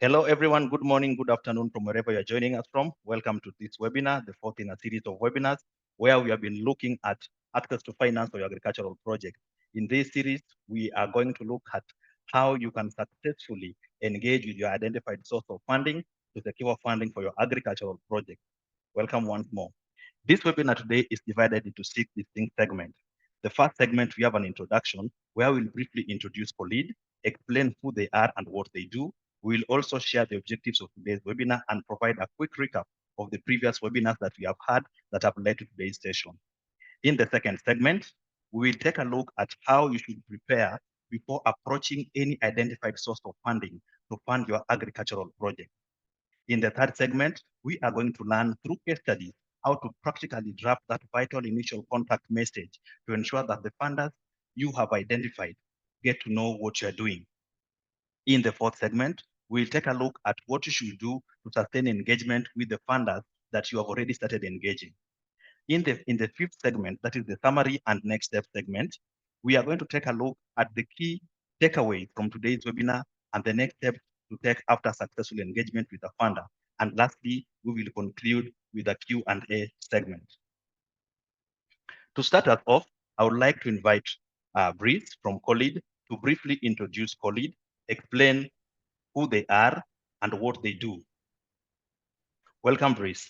Hello, everyone. Good morning, good afternoon from wherever you're joining us from. Welcome to this webinar, the fourth in a series of webinars, where we have been looking at access to finance for your agricultural project. In this series, we are going to look at how you can successfully engage with your identified source of funding to secure funding for your agricultural project. Welcome once more. This webinar today is divided into 6 distinct segments. The first segment, we have an introduction where we'll briefly introduce COLLEAD, explain who they are and what they do. We'll also share the objectives of today's webinar and provide a quick recap of the previous webinars that we have had that have led to today's session. In the second segment, we will take a look at how you should prepare before approaching any identified source of funding to fund your agricultural project. In the third segment, we are going to learn through case studies how to practically draft that vital initial contact message to ensure that the funders you have identified get to know what you're doing. In the fourth segment, we'll take a look at what you should do to sustain engagement with the funders that you have already started engaging. In the fifth segment, that is the summary and next step segment, we are going to take a look at the key takeaways from today's webinar and the next step to take after successful engagement with the funder. And lastly, we will conclude with a Q&A segment. To start us off, I would like to invite Brice from COLLEAD to briefly introduce COLLEAD, explain who they are and what they do. Welcome, Brice.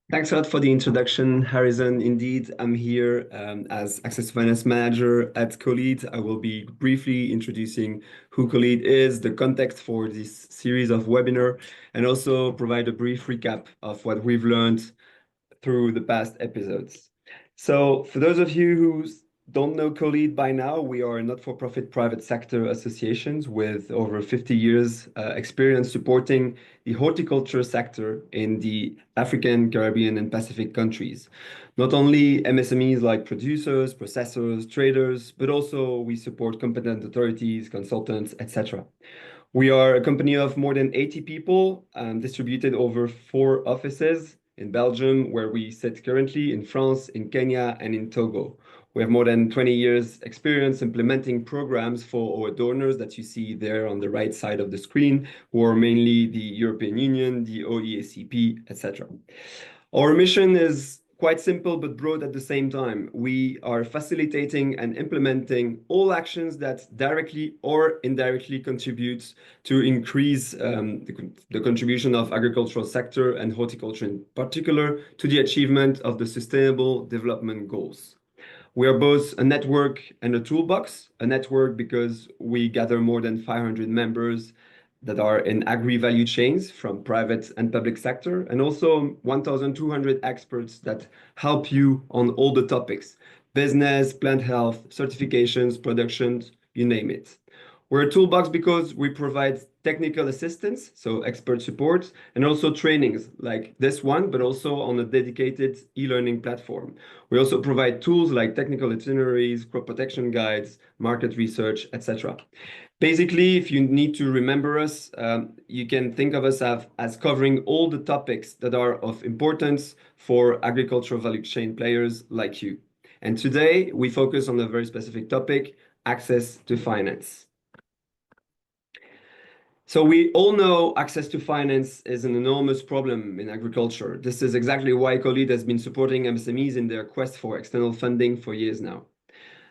Thanks a lot for the introduction, Harrison. Indeed, I'm here as Access to Finance Manager at COLLEAD. I will be briefly introducing who COLLEAD is, the context for this series of webinar, and also provide a brief recap of what we've learned through the past episodes. So for those of you who don't know COLLEAD by now, we are a not-for-profit private sector associations with over 50 years experience supporting the horticulture sector in the African, Caribbean, and Pacific countries. Not only MSMEs like producers, processors, traders, but also we support competent authorities, consultants, etc. We are a company of more than 80 people, distributed over 4 offices in Belgium, where we sit currently, in France, in Kenya, and in Togo. We have more than 20 years experience implementing programs for our donors that you see there on the right side of the screen, who are mainly the European Union, the OEACP, etc. Our mission is quite simple but broad at the same time. We are facilitating and implementing all actions that directly or indirectly contribute to increase the contribution of agricultural sector and horticulture in particular to the achievement of the Sustainable Development Goals. We are both a network and a toolbox. A network because we gather more than 500 members that are in agri value chains from private and public sector, and also 1,200 experts that help you on all the topics: business, plant health, certifications, productions, you name it. We're a toolbox because we provide technical assistance, so expert support, and also trainings like this one, but also on a dedicated e-learning platform. We also provide tools like technical itineraries, crop protection guides, market research, etc. Basically, if you need to remember us, you can think of us as covering all the topics that are of importance for agricultural value chain players like you. And today, we focus on a very specific topic: access to finance. So we all know access to finance is an enormous problem in agriculture. This is exactly why COLLEAD has been supporting MSMEs in their quest for external funding for years now.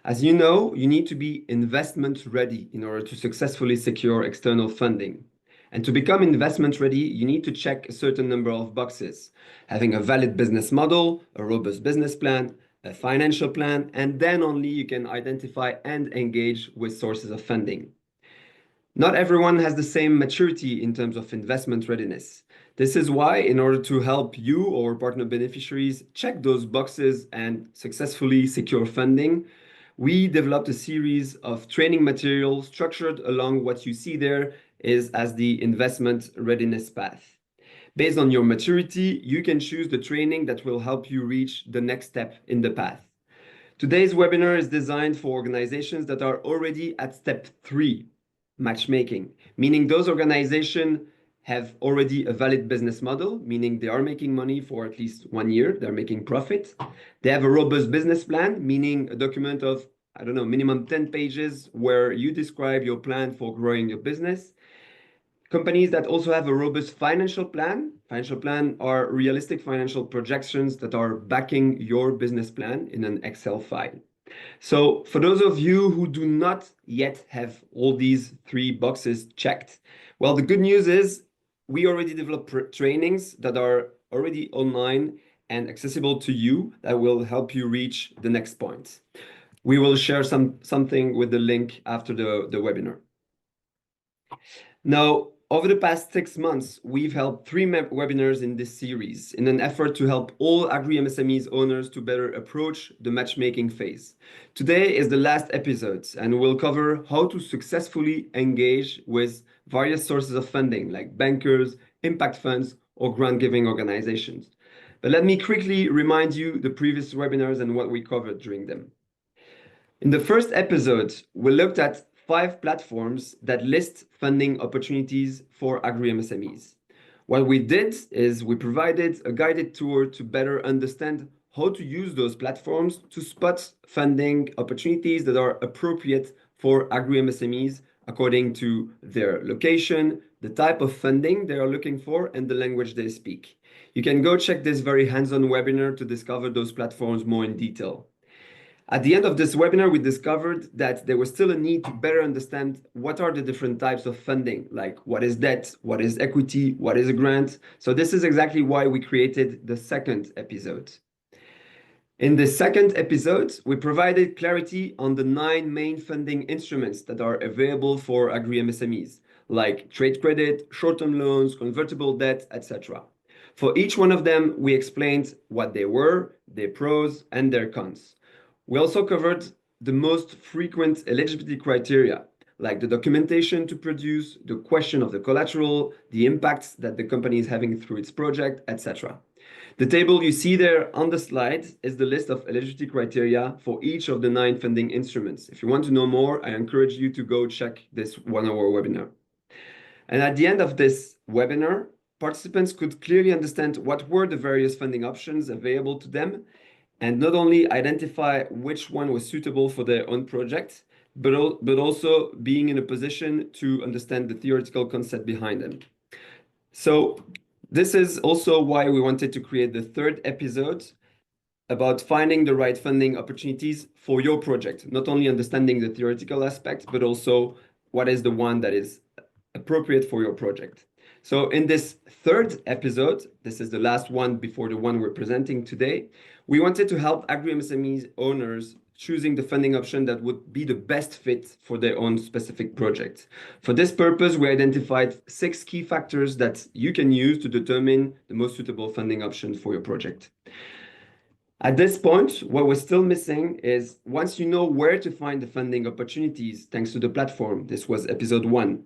As you know, you need to be investment ready in order to successfully secure external funding. And to become investment ready, you need to check a certain number of boxes: having a valid business model, a robust business plan, a financial plan, and then only you can identify and engage with sources of funding. Not everyone has the same maturity in terms of investment readiness. This is why, in order to help you or partner beneficiaries check those boxes and successfully secure funding, we developed a series of training materials structured along what you see there is as the investment readiness path. Based on your maturity, you can choose the training that will help you reach the next step in the path. Today's webinar is designed for organizations that are already at step 3, matchmaking, meaning those organizations have already a valid business model, meaning they are making money for at least 1 year, they're making profit. They have a robust business plan, meaning a document of, minimum 10 pages where you describe your plan for growing your business. Companies that also have a robust financial plan. Financial plan are realistic financial projections that are backing your business plan in an Excel file. So for those of you who do not yet have all these three boxes checked, well, the good news is we already developed trainings that are already online and accessible to you that will help you reach the next point. We will share something with the link after the webinar. Now, over the past 6 months, we've held 3 webinars in this series in an effort to help all Agri-MSMEs owners to better approach the matchmaking phase. Today is the last episode, and we'll cover how to successfully engage with various sources of funding like bankers, impact funds, or grant-giving organizations. But let me quickly remind you the previous webinars and what we covered during them. In the first episode, we looked at 5 platforms that list funding opportunities for agri-MSMEs. What we did is we provided a guided tour to better understand how to use those platforms to spot funding opportunities that are appropriate for agri-MSMEs according to their location, the type of funding they are looking for, and the language they speak. You can go check this very hands-on webinar to discover those platforms more in detail. At the end of this webinar, we discovered that there was still a need to better understand what are the different types of funding, like what is debt, what is equity, what is a grant. So this is exactly why we created the second episode. In the second episode, we provided clarity on the 9 main funding instruments that are available for agri-MSMEs, like trade credit, short-term loans, convertible debt, etc. For each one of them, we explained what they were, their pros, and their cons. We also covered the most frequent eligibility criteria, like the documentation to produce, the question of the collateral, the impacts that the company is having through its project, etc. The table you see there on the slide is the list of eligibility criteria for each of the 9 funding instruments. If you want to know more, I encourage you to go check this 1-hour webinar. And at the end of this webinar, participants could clearly understand what were the various funding options available to them, and not only identify which one was suitable for their own project, but also being in a position to understand the theoretical concept behind them. So this is also why we wanted to create the third episode about finding the right funding opportunities for your project, not only understanding the theoretical aspect, but also what is the one that is appropriate for your project. So in this third episode, this is the last one before the one we're presenting today, we wanted to help agri-MSME owners choosing the funding option that would be the best fit for their own specific project. For this purpose, we identified 6 key factors that you can use to determine the most suitable funding option for your project. At this point, what we're still missing is once you know where to find the funding opportunities thanks to the platform, this was episode 1,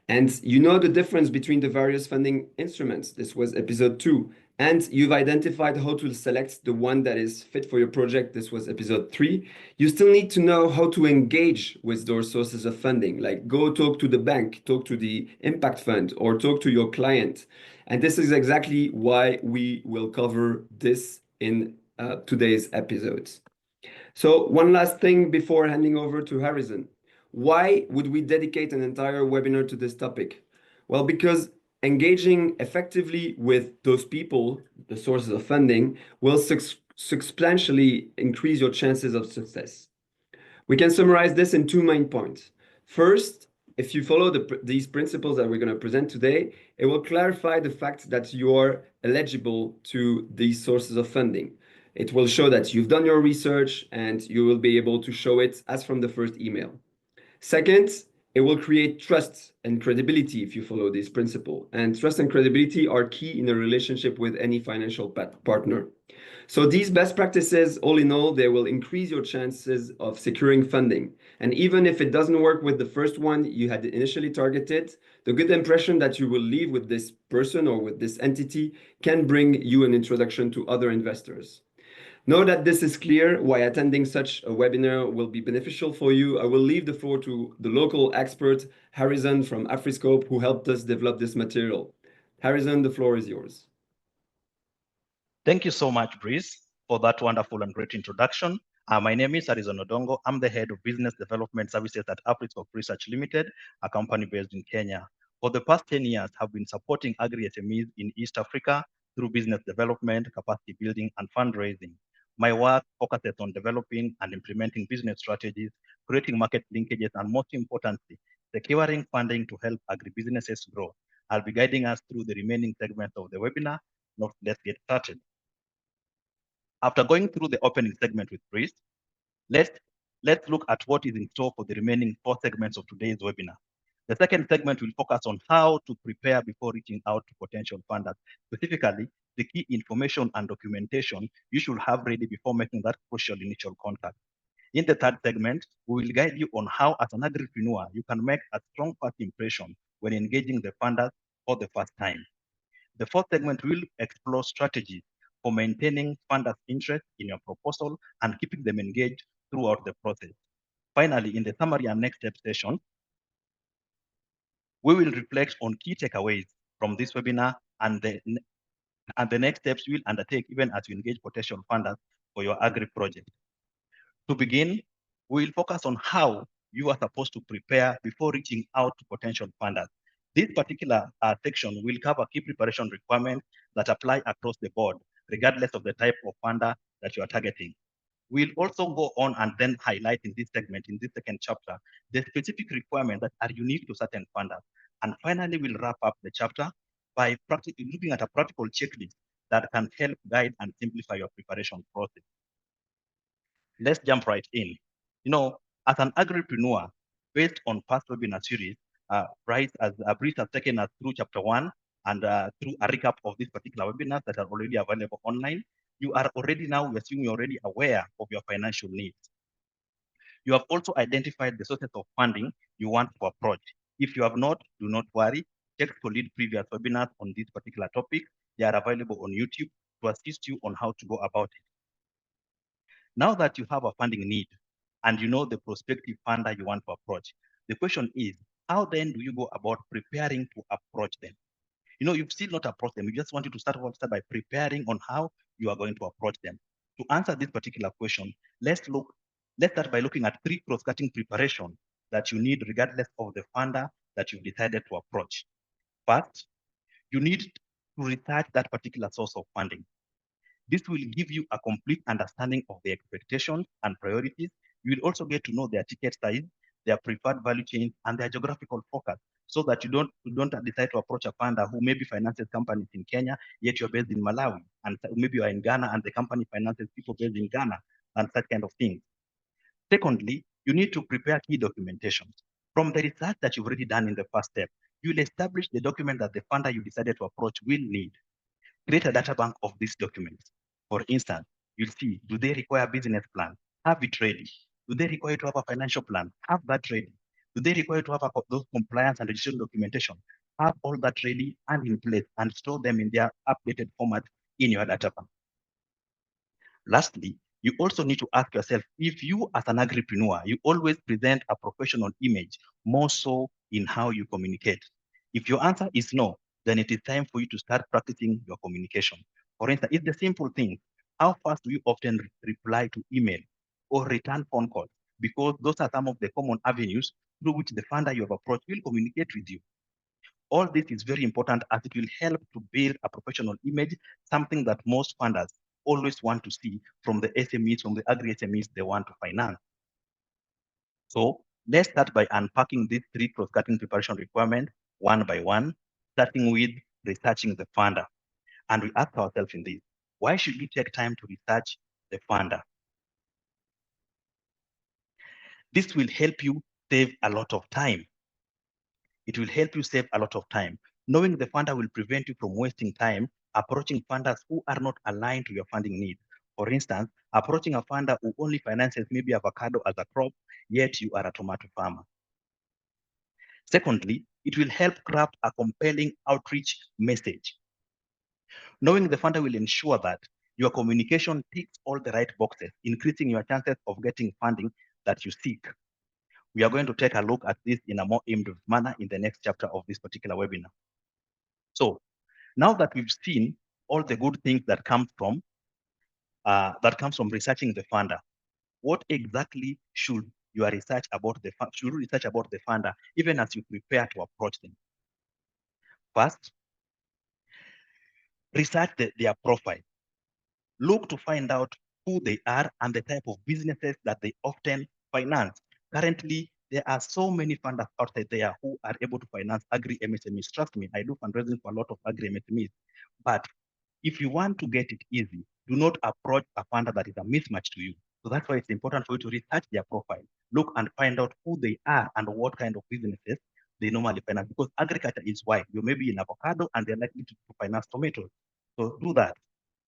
and you know the difference between the various funding instruments, this was episode 2, and you've identified how to select the one that is fit for your project, this was episode 3, you still need to know how to engage with those sources of funding, like go talk to the bank, talk to the impact fund, or talk to your client. And this is exactly why we will cover this in today's episodes. So one last thing before handing over to Harrison. Why would we dedicate an entire webinar to this topic? Well, because engaging effectively with those people, the sources of funding, will substantially increase your chances of success. We can summarize this in 2 main points. First, if you follow these principles that we're going to present today, it will clarify the fact that you are eligible to these sources of funding. It will show that you've done your research and you will be able to show it as from the first email. Second, it will create trust and credibility if you follow this principle. And trust and credibility are key in a relationship with any financial partner. So these best practices, all in all, they will increase your chances of securing funding. And even if it doesn't work with the first one you had initially targeted, the good impression that you will leave with this person or with this entity can bring you an introduction to other investors. Know that this is clear why attending such a webinar will be beneficial for you. I will leave the floor to the local expert, Harrison from AfriScope, who helped us develop this material. Harrison, the floor is yours. Thank you so much, Brice, for that wonderful and great introduction. My name is Harrison Odongo. I'm the head of business development services at AfriScope Research Limited, a company based in Kenya. for the past 10 years have been supporting agri-SMEs in East Africa through business development, capacity building, and fundraising. My work focuses on developing and implementing business strategies, creating market linkages, and most importantly, securing funding to help agribusinesses grow. I'll be guiding us through the remaining segments of the webinar. Now, let's get started. After going through the opening segment with Chris, let's, let's look at what is in store for the remaining 4 segments of today's webinar. The second segment will focus on how to prepare before reaching out to potential funders, specifically the key information and documentation you should have ready before making that crucial initial contact. In the third segment, we will guide you on how, as an agripreneur, you can make a strong first impression when engaging the funders for the first time. The fourth segment will explore strategies for maintaining funders' interest in your proposal and keeping them engaged throughout the process. Finally, in the summary and next step session, we will reflect on key takeaways from this webinar and the next steps we'll undertake even as you engage potential funders for your agri project. To begin, we will focus on how you are supposed to prepare before reaching out to potential funders. This particular section will cover key preparation requirements that apply across the board, regardless of the type of funder that you are targeting. We'll also go on and then highlight in this segment, in this second chapter, the specific requirements that are unique to certain funders. And finally, we'll wrap up the chapter by looking at a practical checklist that can help guide and simplify your preparation process. Let's jump right in. You know, as an agripreneur, based on past webinar series, Brice has taken us through chapter 1 and through a recap of this particular webinars that are already available online. You are already now, we assume you're already aware of your financial needs. You have also identified the sources of funding you want to approach. If you have not, do not worry. Check Colleague previous webinars on this particular topic. They are available on YouTube to assist you on how to go about it. Now that you have a funding need and you know the prospective funder you want to approach, the question is, how then do you go about preparing to approach them? You know, you've still not approached them. You just want you to start by preparing on how you are going to approach them. To answer this particular question, let's start by looking at 3 cross-cutting preparation that you need regardless of the funder that you've decided to approach. First, you need to research that particular source of funding. This will give you a complete understanding of the expectations and priorities. You will also get to know their ticket size, their preferred value chains, and their geographical focus, so that you don't decide to approach a funder who maybe finances companies in Kenya, yet you're based in Malawi, and maybe you are in Ghana and the company finances people based in Ghana, and such kind of things. Secondly, you need to prepare key documentations. From the research that you've already done in the first step, you will establish the document that the funder you decided to approach will need. Create a data bank of these documents. For instance, you'll see, do they require a business plan? Have it ready. Do they require to have a financial plan? Have that ready. Do they require to have those compliance and registration documentation? Have all that ready and in place and store them in their updated format in your data bank. Lastly, you also need to ask yourself, if you as an agripreneur, you always present a professional image, more so in how you communicate. If your answer is no, then it is time for you to start practicing your communication. For instance, it's the simple thing. How fast do you often reply to email or return phone calls? Because those are some of the common avenues through which the funder you have approached will communicate with you. All this is very important as it will help to build a professional image, something that most funders always want to see from the SMEs, from the agri-SMEs they want to finance. So let's start by unpacking these 3 cross-cutting preparation requirements one by one, starting with researching the funder. And we ask ourselves in this, why should you take time to research the funder? This will help you save a lot of time. It will help you save a lot of time. Knowing the funder will prevent you from wasting time approaching funders who are not aligned to your funding needs. For instance, approaching a funder who only finances maybe avocado as a crop, yet you are a tomato farmer. Secondly, it will help craft a compelling outreach message. Knowing the funder will ensure that your communication ticks all the right boxes, increasing your chances of getting funding that you seek. We are going to take a look at this in a more in-depth manner in the next chapter of this particular webinar. So now that we've seen all the good things that comes from researching the funder, what exactly should you research about the funder even as you prepare to approach them? First, research their profile. Look to find out who they are and the type of businesses that they often finance. Currently, there are so many funders outside there who are able to finance agri-MSMEs. Trust me, I do fundraising for a lot of agri-MSMEs. But if you want to get it easy, do not approach a funder that is a mismatch to you. So that's why it's important for you to research their profile, look and find out who they are and what kind of businesses they normally finance. Because agriculture is wide. You may be in avocado and they're likely to finance tomatoes. So do that.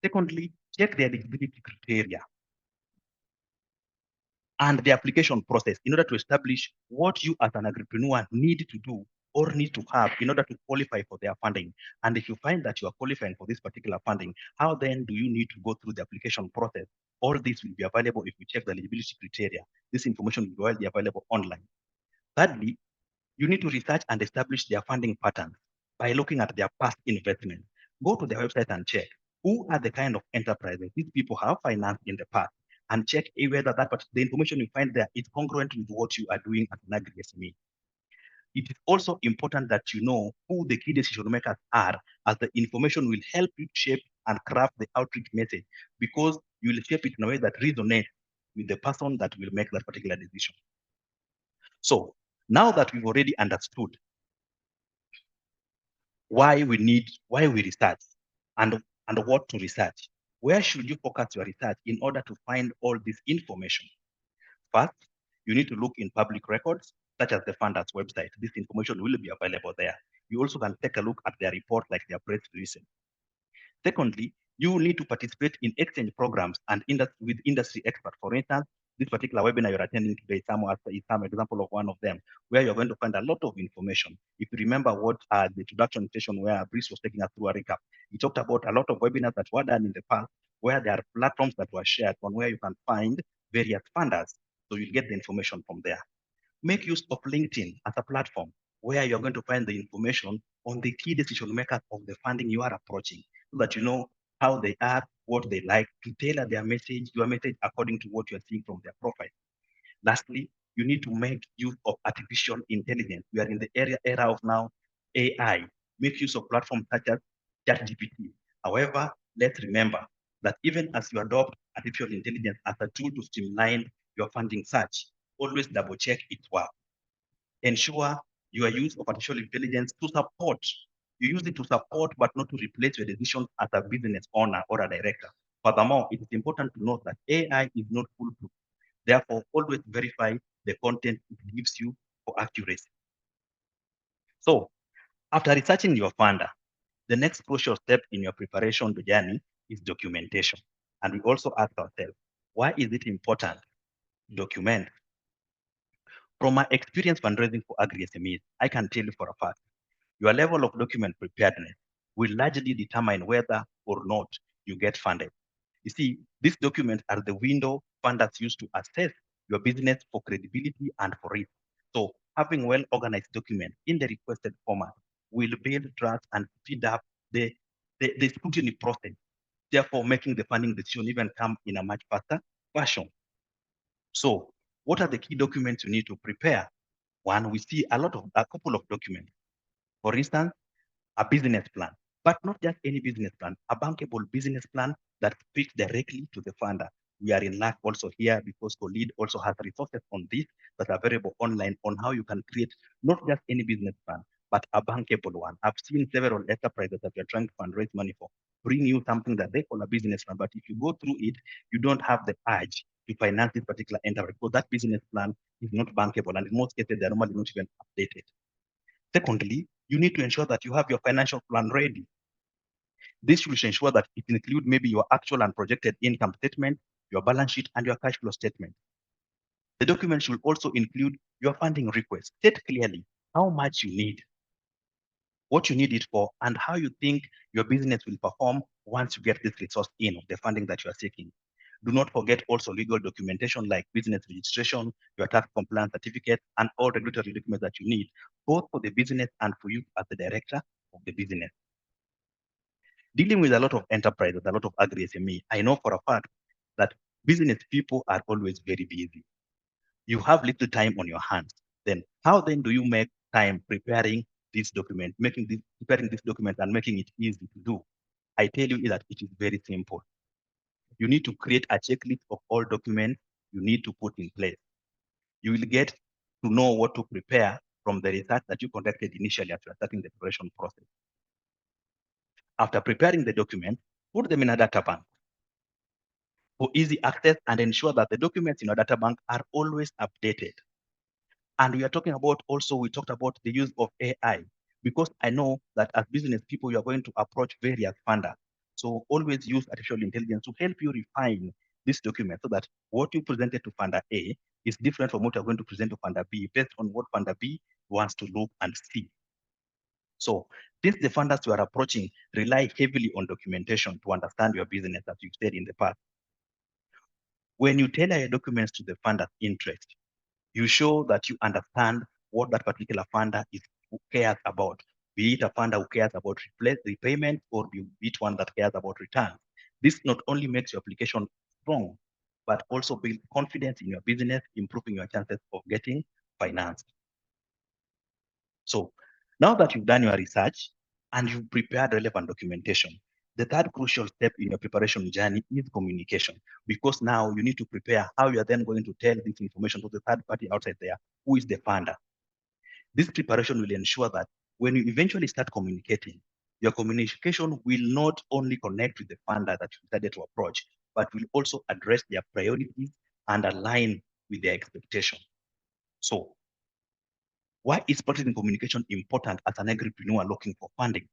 Secondly, check their eligibility criteria and the application process in order to establish what you as an entrepreneur need to do or need to have in order to qualify for their funding. And if you find that you are qualifying for this particular funding, how then do you need to go through the application process? All this will be available if you check the eligibility criteria. This information will be available online. Thirdly, you need to research and establish their funding patterns by looking at their past investments. Go to their website and check who are the kind of enterprises these people have financed in the past, and check whether the information you find there is congruent with what you are doing as an agri-SME. It is also important that you know who the key decision makers are, as the information will help you shape and craft the outreach message, because you will shape it in a way that resonates with the person that will make that particular decision. So now that we've already understood why we research and what to research, where should you focus your research in order to find all this information? First, you need to look in public records, such as the funders website. This information will be available there. You also can take a look at their report, like their press release. Secondly, you need to participate in exchange programs and with industry experts. For instance, this particular webinar you're attending today is some example of one of them, where you're going to find a lot of information. If you remember what the introduction session where Brice was taking us through a recap, he talked about a lot of webinars that were done in the past, where there are platforms that were shared on where you can find various funders. So you get the information from there. Make use of LinkedIn as a platform where you're going to find the information on the key decision makers of the funding you are approaching, so that you know how they are, what they like, to tailor your message according to what you're seeing from their profile. Lastly, you need to make use of artificial intelligence. We are in the era of now AI. Make use of platforms such as ChatGPT. However, let's remember that even as you adopt artificial intelligence as a tool to streamline your funding search, always double check its work. Ensure your use of artificial intelligence to support. You use it to support, but not to replace your decisions as a business owner or a director. Furthermore, it is important to note that AI is not foolproof. Therefore, always verify the content it gives you for accuracy. So, after researching your funder, the next crucial step in your preparation journey is documentation. And we also ask ourselves, why is it important to document? From my experience fundraising for agri-SMEs, I can tell you for a fact, your level of document preparedness will largely determine whether or not you get funded. You see, these documents are the window funders use to assess your business for credibility and for risk. So having well-organized documents in the requested format will build trust and speed up the scrutiny process, therefore making the funding decision even come in a much faster fashion. So what are the key documents you need to prepare? One, we see a couple of documents. For instance, a business plan, but not just any business plan, a bankable business plan that speaks directly to the funder. We are in luck also here because Collead also has resources on this that are available online on how you can create not just any business plan, but a bankable one. I've seen several enterprises that you're trying to fundraise money for bring you something that they call a business plan, but if you go through it, you don't have the urge to finance this particular enterprise because that business plan is not bankable, and in most cases, they're normally not even updated. Secondly, you need to ensure that you have your financial plan ready. This should ensure that it includes maybe your actual and projected income statement, your balance sheet, and your cash flow statement. The document should also include your funding request. State clearly how much you need, what you need it for, and how you think your business will perform once you get this resource in of the funding that you are seeking. Do not forget also legal documentation like business registration, your tax compliance certificate, and all regulatory documents that you need, both for the business and for you as the director of the business. Dealing with a lot of enterprises, a lot of agri-SME, I know for a fact that business people are always very busy. You have little time on your hands. Then how then do you make time preparing this document, preparing this document and making it easy to do? I tell you that it is very simple. You need to create a checklist of all documents you need to put in place. You will get to know what to prepare from the research that you conducted initially after starting the preparation process. After preparing the document, put them in a data bank for easy access and ensure that the documents in your data bank are always updated. And we are talking about also, we talked about the use of AI, because I know that as business people, you are going to approach various funders. So always use artificial intelligence to help you refine this document so that what you presented to funder A is different from what you're going to present to funder B based on what funder B wants to look and see. So since the funders you are approaching rely heavily on documentation to understand your business, as you've said in the past, when you tailor your documents to the funder's interest, you show that you understand what that particular funder who cares about, be it a funder who cares about repayment or be it one that cares about returns. This not only makes your application strong, but also builds confidence in your business, improving your chances of getting financed. So now that you've done your research and you've prepared relevant documentation, the third crucial step in your preparation journey is communication, because now you need to prepare how you are then going to tell this information to the third party outside there, who is the funder. This preparation will ensure that when you eventually start communicating, your communication will not only connect with the funder that you decided to approach, but will also address their priorities and align with their expectations. So why is practicing communication important as an entrepreneur looking for funding?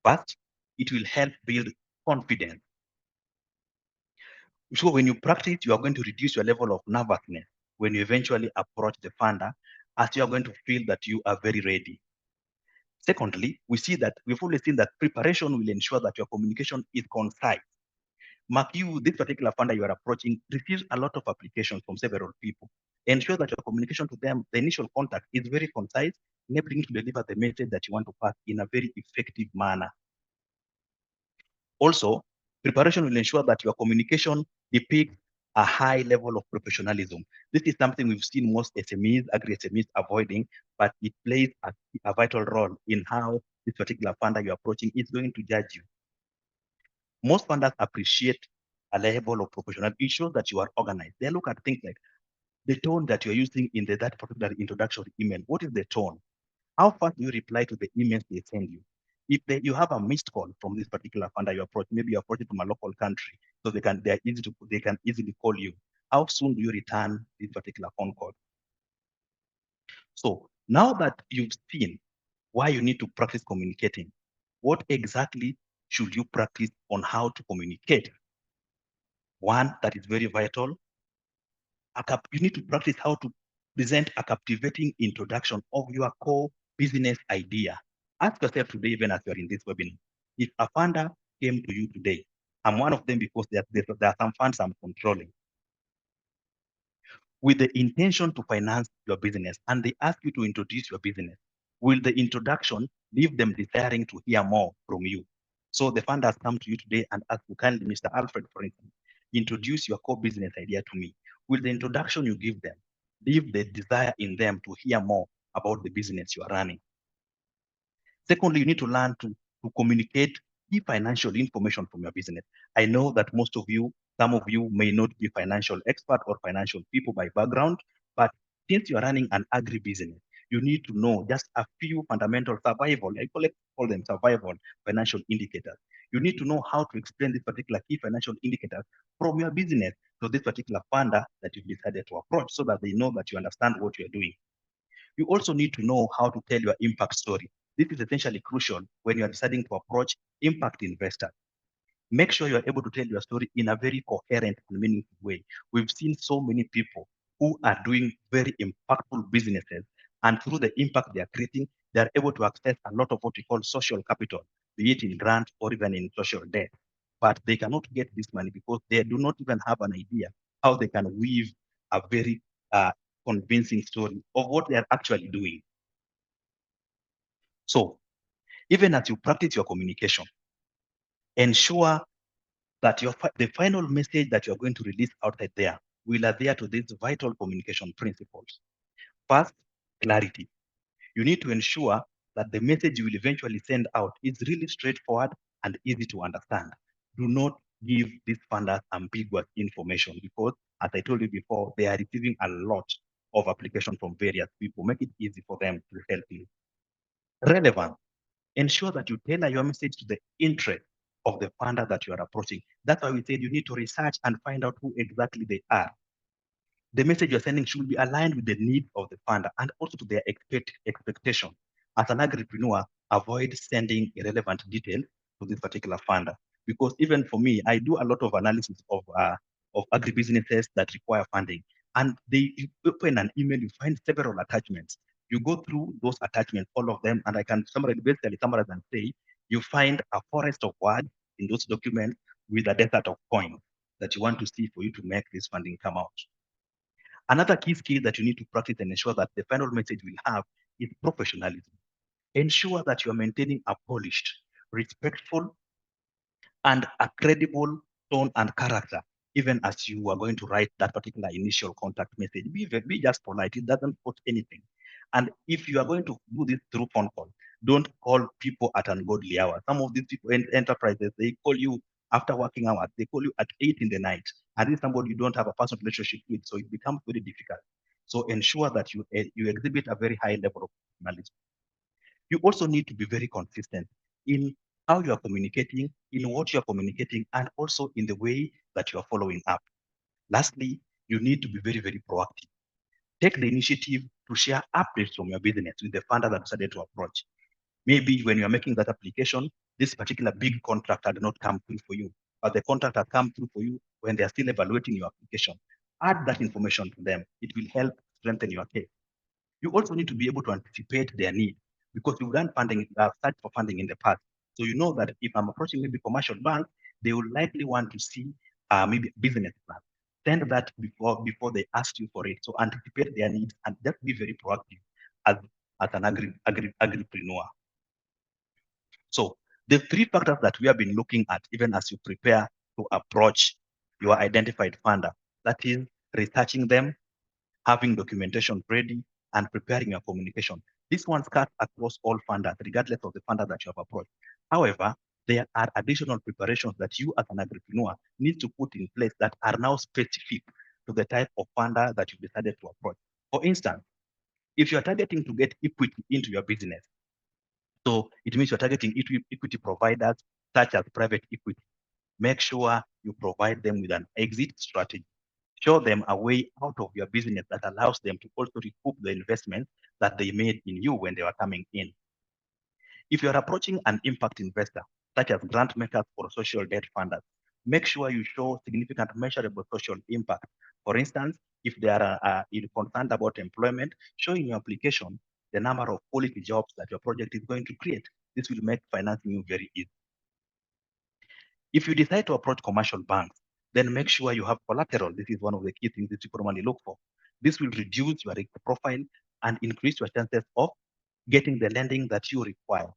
First, it will help build confidence. So when you practice, you are going to reduce your level of nervousness when you eventually approach the funder, as you are going to feel that you are very ready. Secondly, we've always seen that preparation will ensure that your communication is concise. Mark, this particular funder you are approaching receives a lot of applications from several people. Ensure that your communication to them, the initial contact, is very concise, enabling you to deliver the message that you want to pass in a very effective manner. Also, preparation will ensure that your communication depicts a high level of professionalism. This is something we've seen most SMEs, agri-SMEs avoiding, but it plays a vital role in how this particular funder you're approaching is going to judge you. Most funders appreciate a level of professionalism. It shows that you are organized. They look at things like the tone that you're using in that particular introductory email. What is the tone? How fast do you reply to the emails they send you? If you have a missed call from this particular funder you approach, maybe you approach it from a local country, so they can easily call you. How soon do you return this particular phone call? So now that you've seen why you need to practice communicating, what exactly should you practice on how to communicate? One that is very vital, you need to practice how to present a captivating introduction of your core business idea. Ask yourself today, even as you're in this webinar, if a funder came to you today, I'm one of them because there are some funds I'm controlling, with the intention to finance your business, and they ask you to introduce your business, will the introduction leave them desiring to hear more from you? So the funders come to you today and ask you kindly, Mr. Alfred, for instance, introduce your core business idea to me. Will the introduction you give them leave the desire in them to hear more about the business you are running? Secondly, you need to learn to communicate key financial information from your business. I know that some of you may not be financial expert or financial people by background, but since you are running an agri-business, you need to know just a few fundamental survival, call them survival financial indicators. You need to know how to explain this particular key financial indicators from your business to this particular funder that you've decided to approach, so that they know that you understand what you're doing. You also need to know how to tell your impact story. This is essentially crucial when you're deciding to approach impact investors. Make sure you're able to tell your story in a very coherent and meaningful way. We've seen so many people who are doing very impactful businesses, and through the impact they are creating, they are able to access a lot of what we call social capital, be it in grant or even in social debt. But they cannot get this money because they do not even have an idea how they can weave a very convincing story of what they are actually doing. So even as you practice your communication, ensure that the final message that you're going to release outside there will adhere to these vital communication principles. First, clarity. You need to ensure that the message you will eventually send out is really straightforward and easy to understand. Do not give these funders ambiguous information because, as I told you before, they are receiving a lot of application from various people. Make it easy for them to help you. Relevant. Ensure that you tailor your message to the interest of the funder that you are approaching. That's why we said you need to research and find out who exactly they are. The message you're sending should be aligned with the needs of the funder and also to their expectation. As an agripreneur, avoid sending irrelevant details to this particular funder. Because even for me, I do a lot of analysis of agribusinesses that require funding. And you open an email, you find several attachments. You go through those attachments, all of them, and I can basically summarize and say, you find a forest of words in those documents with a desert of coins that you want to see for you to make this funding come out. Another key skill that you need to practice and ensure that the final message will have is professionalism. Ensure that you are maintaining a polished, respectful, and a credible tone and character, even as you are going to write that particular initial contact message. Be just polite. It doesn't cost anything. And if you are going to do this through phone call, don't call people at ungodly hours. Some of these people, enterprises, they call you after working hours. They call you at 8 in the night. And this is somebody you don't have a personal relationship with, so it becomes very difficult. So ensure that you exhibit a very high level of professionalism. You also need to be very consistent in how you are communicating, in what you are communicating, and also in the way that you are following up. Lastly, you need to be very, very proactive. Take the initiative to share updates from your business with the funder that decided to approach. Maybe when you're making that application, this particular big contract had not come through for you, but the contract had come through for you when they're still evaluating your application. Add that information to them. It will help strengthen your case. You also need to be able to anticipate their need because you've done funding, searched for funding in the past. So you know that if I'm approaching maybe commercial banks, they will likely want to see maybe business plan. Send that before they ask you for it. So anticipate their needs and just be very proactive as, as an agripreneur. So the three factors that we have been looking at, even as you prepare to approach your identified funder, that is researching them, having documentation ready, and preparing your communication. This one cuts across all funders, regardless of the funder that you have approached. However, there are additional preparations that you as an agripreneur need to put in place that are now specific to the type of funder that you decided to approach. For instance, if you are targeting to get equity into your business, so it means you're targeting equity providers such as private equity. Make sure you provide them with an exit strategy. Show them a way out of your business that allows them to also recoup the investment that they made in you when they were coming in. If you're approaching an impact investor, such as grant makers or social debt funders, make sure you show significant measurable social impact. For instance, if they are concerned about employment, show in your application the number of quality jobs that your project is going to create. This will make financing you very easy. If you decide to approach commercial banks, then make sure you have collateral. This is one of the key things that people normally look for. This will reduce your risk profile and increase your chances of getting the lending that you require.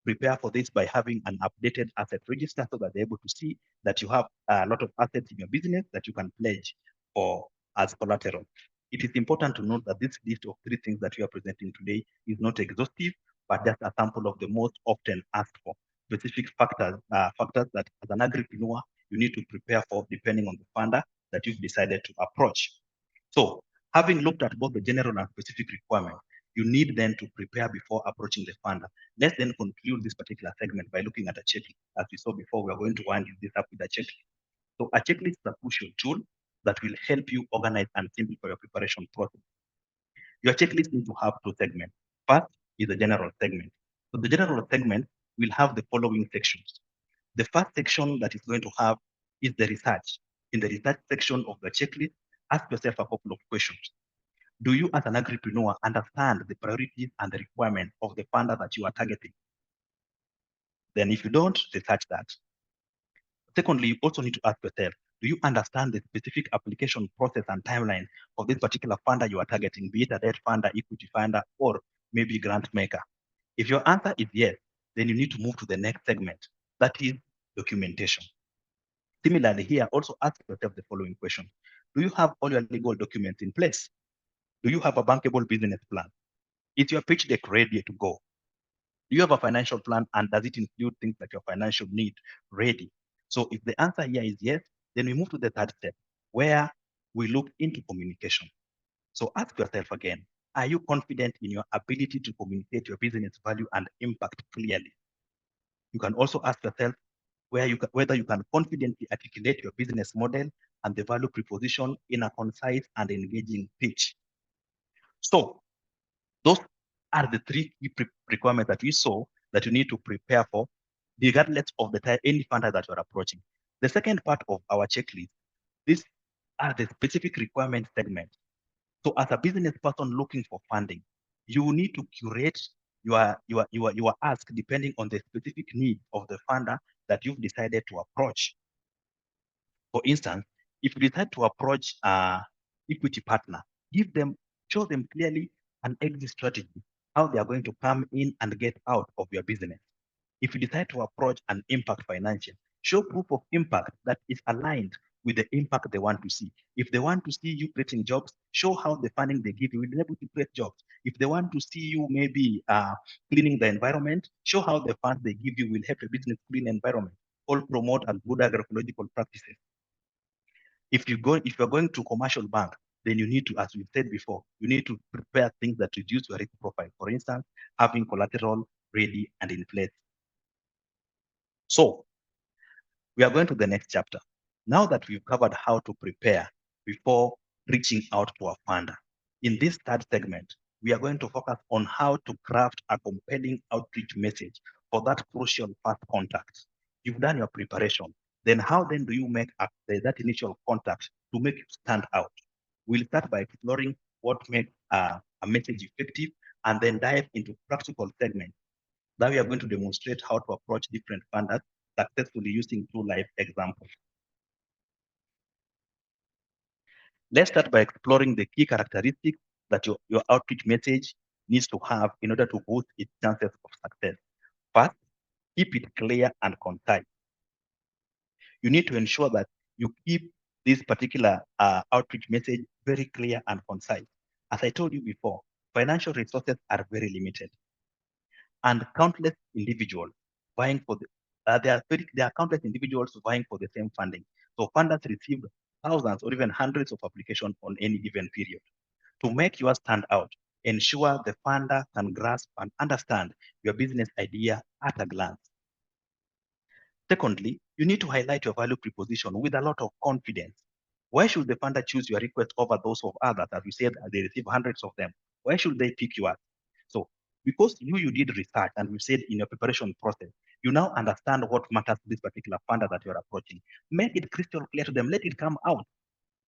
Prepare for this by having an updated asset register so that they're able to see that you have a lot of assets in your business that you can pledge for as collateral. It is important to note that this list of three things that we are presenting today is not exhaustive, but just a sample of the most often asked for specific factors that as an agripreneur you need to prepare for depending on the funder that you've decided to approach. So having looked at both the general and specific requirements, you need then to prepare before approaching the funder. Let's then conclude this particular segment by looking at a checklist. As we saw before, we are going to wind this up with a checklist. So a checklist is a crucial tool that will help you organize and simplify your preparation process. Your checklist needs to have two segments. First is the general segment. So the general segment will have the following sections. The first section that is going to have is the research. In the research section of the checklist, ask yourself a couple of questions. Do you as an agripreneur understand the priorities and the requirements of the funder that you are targeting? Then if you don't, research that. Secondly, you also need to ask yourself, do you understand the specific application process and timeline of this particular funder you are targeting, be it a debt funder, equity funder, or maybe grant maker? If your answer is yes, then you need to move to the next segment, that is documentation. Similarly, here, also ask yourself the following question. Do you have all your legal documents in place? Do you have a bankable business plan? Is your pitch deck ready to go? Do you have a financial plan, and does it include things like your financial need ready? So if the answer here is yes, then we move to the third step where we look into communication. So ask yourself again, are you confident in your ability to communicate your business value and impact clearly? You can also ask yourself whether you can confidently articulate your business model and the value proposition in a concise and engaging pitch. So those are the three key requirements that we saw that you need to prepare for, regardless of the type, any funder that you're approaching. The second part of our checklist, these are the specific requirement segments. So as a business person looking for funding, you need to curate your ask depending on the specific needs of the funder that you've decided to approach. For instance, if you decide to approach equity partner, show them clearly an exit strategy, how they are going to come in and get out of your business. If you decide to approach an impact financial, show proof of impact that is aligned with the impact they want to see. If they want to see you creating jobs, show how the funding they give you will be able to create jobs. If they want to see you maybe cleaning the environment, show how the funds they give you will help the business clean environment, all promote a good agroecological practices. If you're going to commercial bank, then you need to, as we said before, you need to prepare things that reduce your risk profile. For instance, having collateral ready and in place. So we are going to the next chapter. Now that we've covered how to prepare before reaching out to a funder, in this third segment, we are going to focus on how to craft a compelling outreach message for that crucial first contact. You've done your preparation. Then how then do you make that initial contact to make it stand out? We'll start by exploring what makes a message effective and then dive into practical segments. Now we are going to demonstrate how to approach different funders successfully using two live examples. Let's start by exploring the key characteristics that your outreach message needs to have in order to boost its chances of success. First, keep it clear and concise. You need to ensure that you keep this particular outreach message very clear and concise. As I told you before, financial resources are very limited, and countless individuals vying for there are countless individuals vying for the same funding. So funders receive thousands or even hundreds of applications on any given period. To make yours stand out, ensure the funder can grasp and understand your business idea at a glance. Secondly, you need to highlight your value proposition with a lot of confidence. Why should the funder choose your request over those of others? As we said, they receive hundreds of them. Why should they pick yours? So, because you did research and we said in your preparation process, you now understand what matters to this particular funder that you're approaching. Make it crystal clear to them. Let it come out.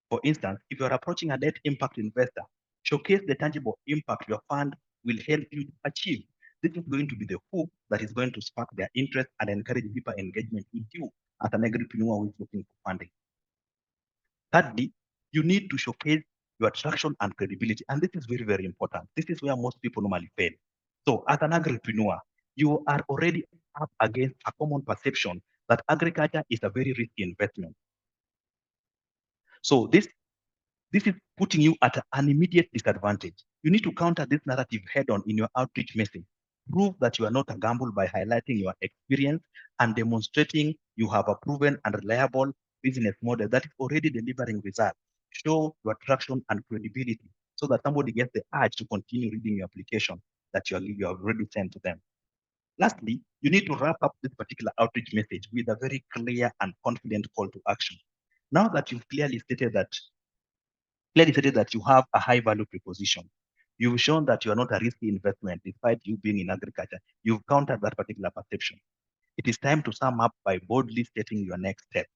For instance, if you're approaching a debt impact investor, showcase the tangible impact your fund will help you achieve. This is going to be the hook that is going to spark their interest and encourage deeper engagement with you as an agripreneur who is looking for funding. Thirdly, you need to showcase your traction and credibility. And this is very, very important. This is where most people normally fail. So as an agripreneur, you are already up against a common perception that agriculture is a very risky investment. So this is putting you at an immediate disadvantage. You need to counter this narrative head on in your outreach message. Prove that you are not a gamble by highlighting your experience and demonstrating you have a proven and reliable business model that is already delivering results. Show your traction and credibility so that somebody gets the urge to continue reading your application that you have already sent to them. Lastly, you need to wrap up this particular outreach message with a very clear and confident call to action. Now that you've clearly stated that you have a high value proposition. You've shown that you are not a risky investment despite you being in agriculture. You've countered that particular perception. It is time to sum up by boldly stating your next step.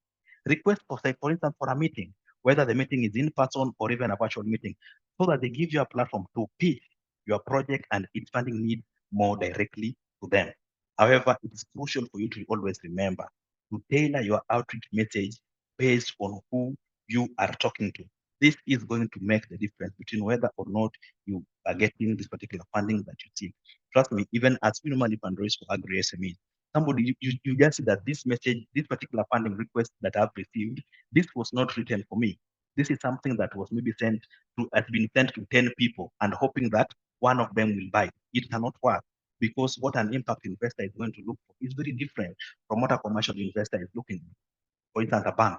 Request for, say, for instance, for a meeting, whether the meeting is in person or even a virtual meeting, so that they give you a platform to pitch your project and its funding needs more directly to them. However, it is crucial for you to always remember to tailor your outreach message based on who you are talking to. This is going to make the difference between whether or not you are getting this particular funding that you seek. Trust me, even as we normally fundraise for Agri-SME, somebody you just see that this message, this particular funding request that I've received, this was not written for me. This is something that was maybe has been sent to 10 people and hoping that one of them will buy. It cannot work. because what an impact investor is going to look for is very different from what a commercial investor is looking at. For instance, a bank,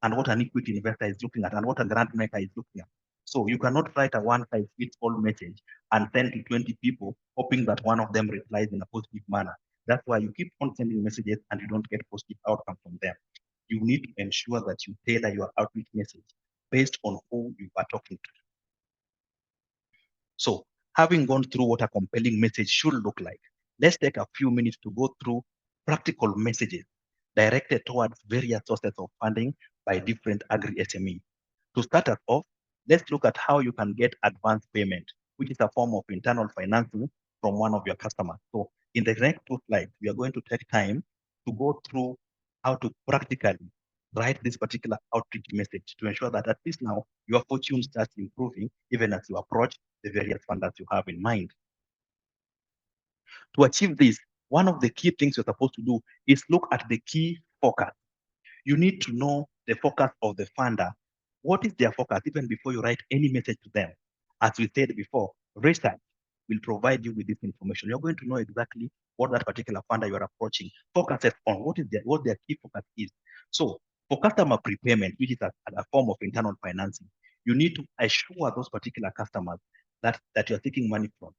and what an equity investor is looking at, and what a grant maker is looking at. So you cannot write a one-size-fits-all message and send to 20 people, hoping that one of them replies in a positive manner. That's why you keep on sending messages and you don't get positive outcome from them. You need to ensure that you tailor your outreach message based on who you are talking to. So, having gone through what a compelling message should look like, let's take a few minutes to go through practical messages directed towards various sources of funding by different agri-SME. To start us off, let's look at how you can get advance payment, which is a form of internal financing from one of your customers. So in the next two slides, we are going to take time to go through how to practically write this particular outreach message to ensure that at least now your fortune starts improving even as you approach the various funders you have in mind. To achieve this, one of the key things you're supposed to do is look at the key focus. You need to know the focus of the funder. What is their focus even before you write any message to them? As we said before, research will provide you with this information. You're going to know exactly what that particular funder you're approaching focuses on, what their key focus is. So for customer prepayment, which is a form of internal financing, you need to assure those particular customers that you're taking money from,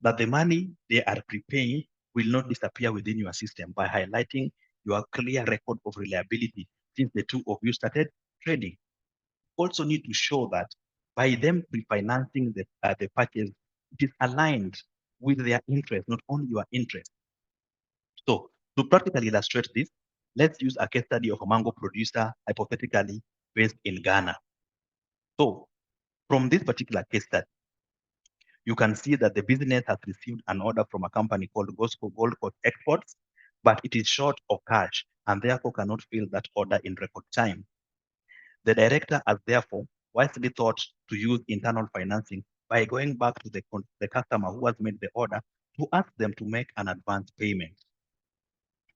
that the money they are prepaying will not disappear within your system by highlighting your clear record of reliability since the two of you started trading. Also need to show that by them pre-financing the purchase, it is aligned with their interest, not only your interest. So to practically illustrate this, let's use a case study of a mango producer, hypothetically based in Ghana. So from this particular case study, you can see that the business has received an order from a company called Gold Coast Exports, but it is short of cash and therefore cannot fill that order in record time. The director has therefore wisely thought to use internal financing by going back to the customer who has made the order to ask them to make an advance payment.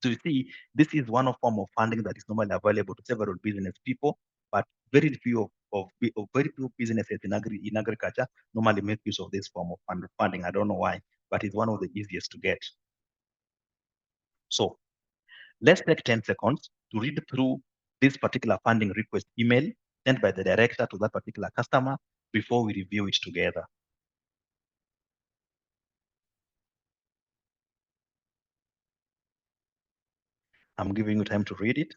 So you see, this is one form of funding that is normally available to several business people, but very few of very few businesses in agriculture normally make use of this form of funding. I don't know why, but it's one of the easiest to get. So let's take 10 seconds to read through this particular funding request email sent by the director to that particular customer before we review it together. I'm giving you time to read it.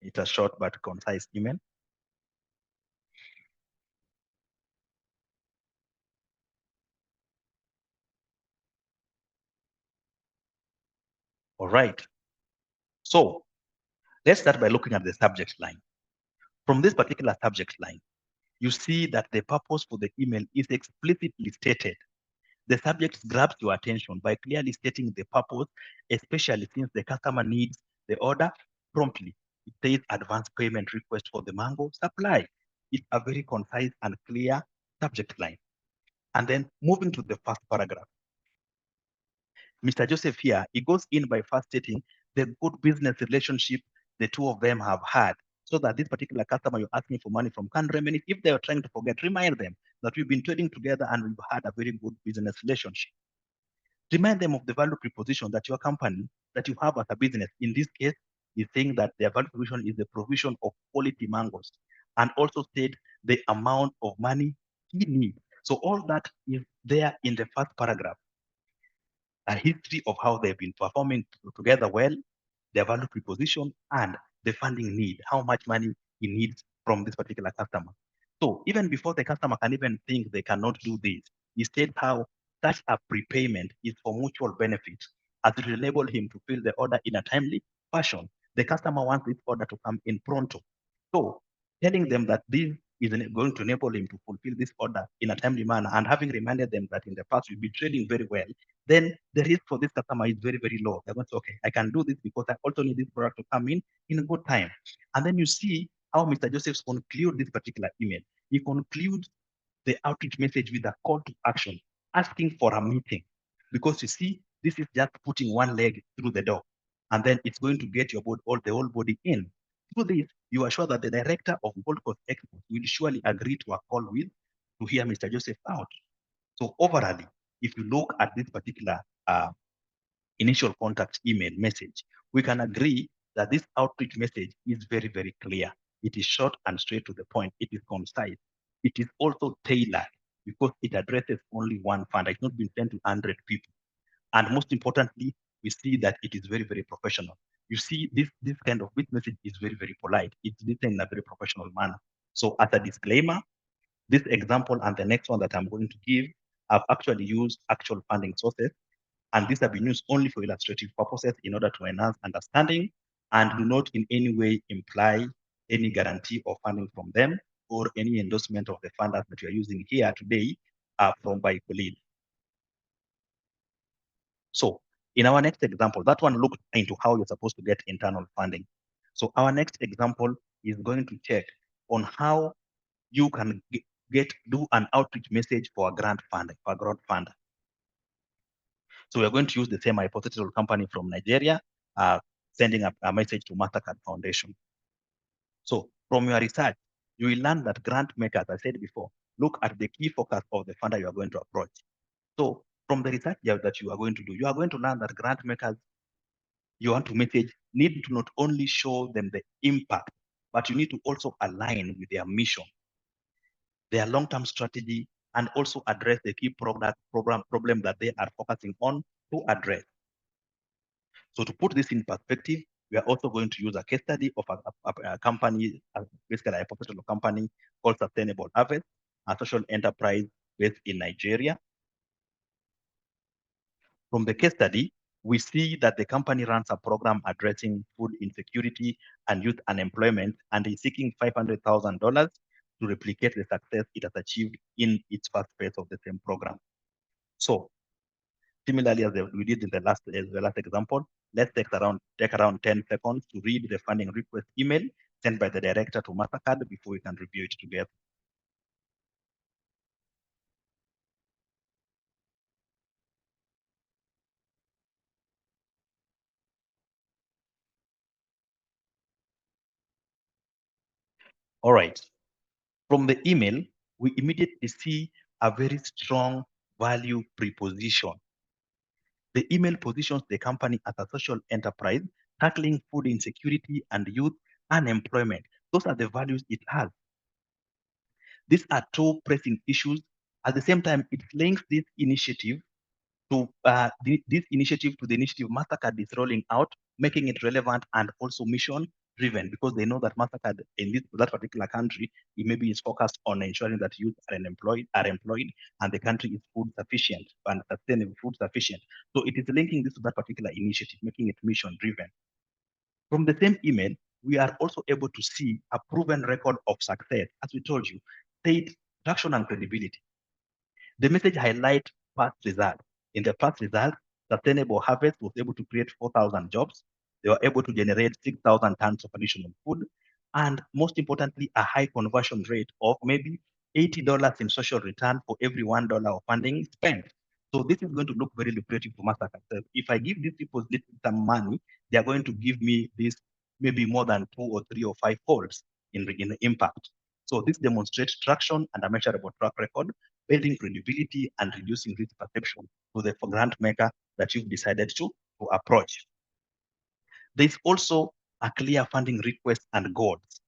It's a short but concise email. All right. So let's start by looking at the subject line. From this particular subject line, you see that the purpose for the email is explicitly stated. The subject grabs your attention by clearly stating the purpose, especially since the customer needs the order promptly. It says advance payment request for the mango supply. It's a very concise and clear subject line. And then moving to the first paragraph, Mr. Joseph here, he goes in by first stating the good business relationship the two of them have had, so that this particular customer you're asking for money from can reminisce. If they are trying to forget, remind them that we've been trading together and we've had a very good business relationship. Remind them of the value proposition that your company, that you have as a business, in this case, is saying that their value proposition is the provision of quality mangoes, and also state the amount of money he needs. So all that is there in the first paragraph. A history of how they've been performing together well, their value proposition, and the funding need, how much money he needs from this particular customer. So even before the customer can even think they cannot do this, he said how such a prepayment is for mutual benefit, as it will enable him to fill the order in a timely fashion. The customer wants this order to come in pronto. So telling them that this is going to enable him to fulfill this order in a timely manner, and having reminded them that in the past we've been trading very well, then the risk for this customer is very, very low. They're going to say, okay, I can do this because I also need this product to come in a good time. And then you see how Mr. Josephs conclude this particular email. He concludes the outreach message with a call to action, asking for a meeting. Because you see, this is just putting one leg through the door, and then it's going to get your body, the whole body in. Through this, you are sure that the director of Gold Coast Exports will surely agree to a call with to hear Mr. Joseph out. So overall, if you look at this particular initial contact email message, we can agree that this outreach message is very, very clear. It is short and straight to the point. It is concise. It is also tailored because it addresses only one funder. It's not been sent to 100 people. And most importantly, we see that it is very, very professional. You see, this kind of message is very, very polite. It's written in a very professional manner. So as a disclaimer, this example and the next one that I'm going to give, I've actually used actual funding sources, and these have been used only for illustrative purposes in order to enhance understanding and do not in any way imply any guarantee of funding from them or any endorsement of the funders that we are using here today from by colleague. So in our next example, that one looked into how you're supposed to get internal funding. So our next example is going to check on how you can do an outreach message for a grant funder, for a grant funder. So we're going to use the same hypothetical company from Nigeria, sending a message to Mastercard Foundation. So from your research, you will learn that grant makers, I said before, look at the key focus of the funder you are going to approach. So from the research that you are going to do, you are going to learn that grant makers you want to message need to not only show them the impact, but you need to also align with their mission, their long-term strategy, and also address the key problem that they are focusing on to address. So to put this in perspective, we are also going to use a case study of a company, basically a professional company called Sustainable Harvest, a social enterprise based in Nigeria. From the case study, we see that the company runs a program addressing food insecurity and youth unemployment and is seeking $500,000 to replicate the success it has achieved in its first phase of the same program. So similarly, as we did in the last example, let's take around 10 seconds to read the funding request email sent by the director to Mastercard before we can review it together. All right. From the email, we immediately see a very strong value preposition. The email positions the company as a social enterprise, tackling food insecurity and youth unemployment. Those are the values it has. These are two pressing issues. At the same time, it links this initiative to this initiative to the initiative Mastercard is rolling out, making it relevant and also mission driven, because they know that Mastercard in that particular country, it maybe is focused on ensuring that youth are employed, and the country is food sufficient and sustainable food sufficient. So it is linking this to that particular initiative, making it mission driven. From the same email, we are also able to see a proven record of success, as we told you, state traction and credibility. The message highlights past results. In the past result, Sustainable Harvest was able to create 4,000 jobs. They were able to generate 6,000 tons of additional food. And most importantly, a high conversion rate of maybe $80 in social return for every $1 of funding spent. So this is going to look very lucrative to Mastercard. So if I give these people some money, they are going to give me this maybe more than 2 or 3 or 5 folds in the impact. So this demonstrates traction and a measurable track record, building credibility and reducing risk perception to the grant maker that you've decided to approach. There's also a clear funding request and goals.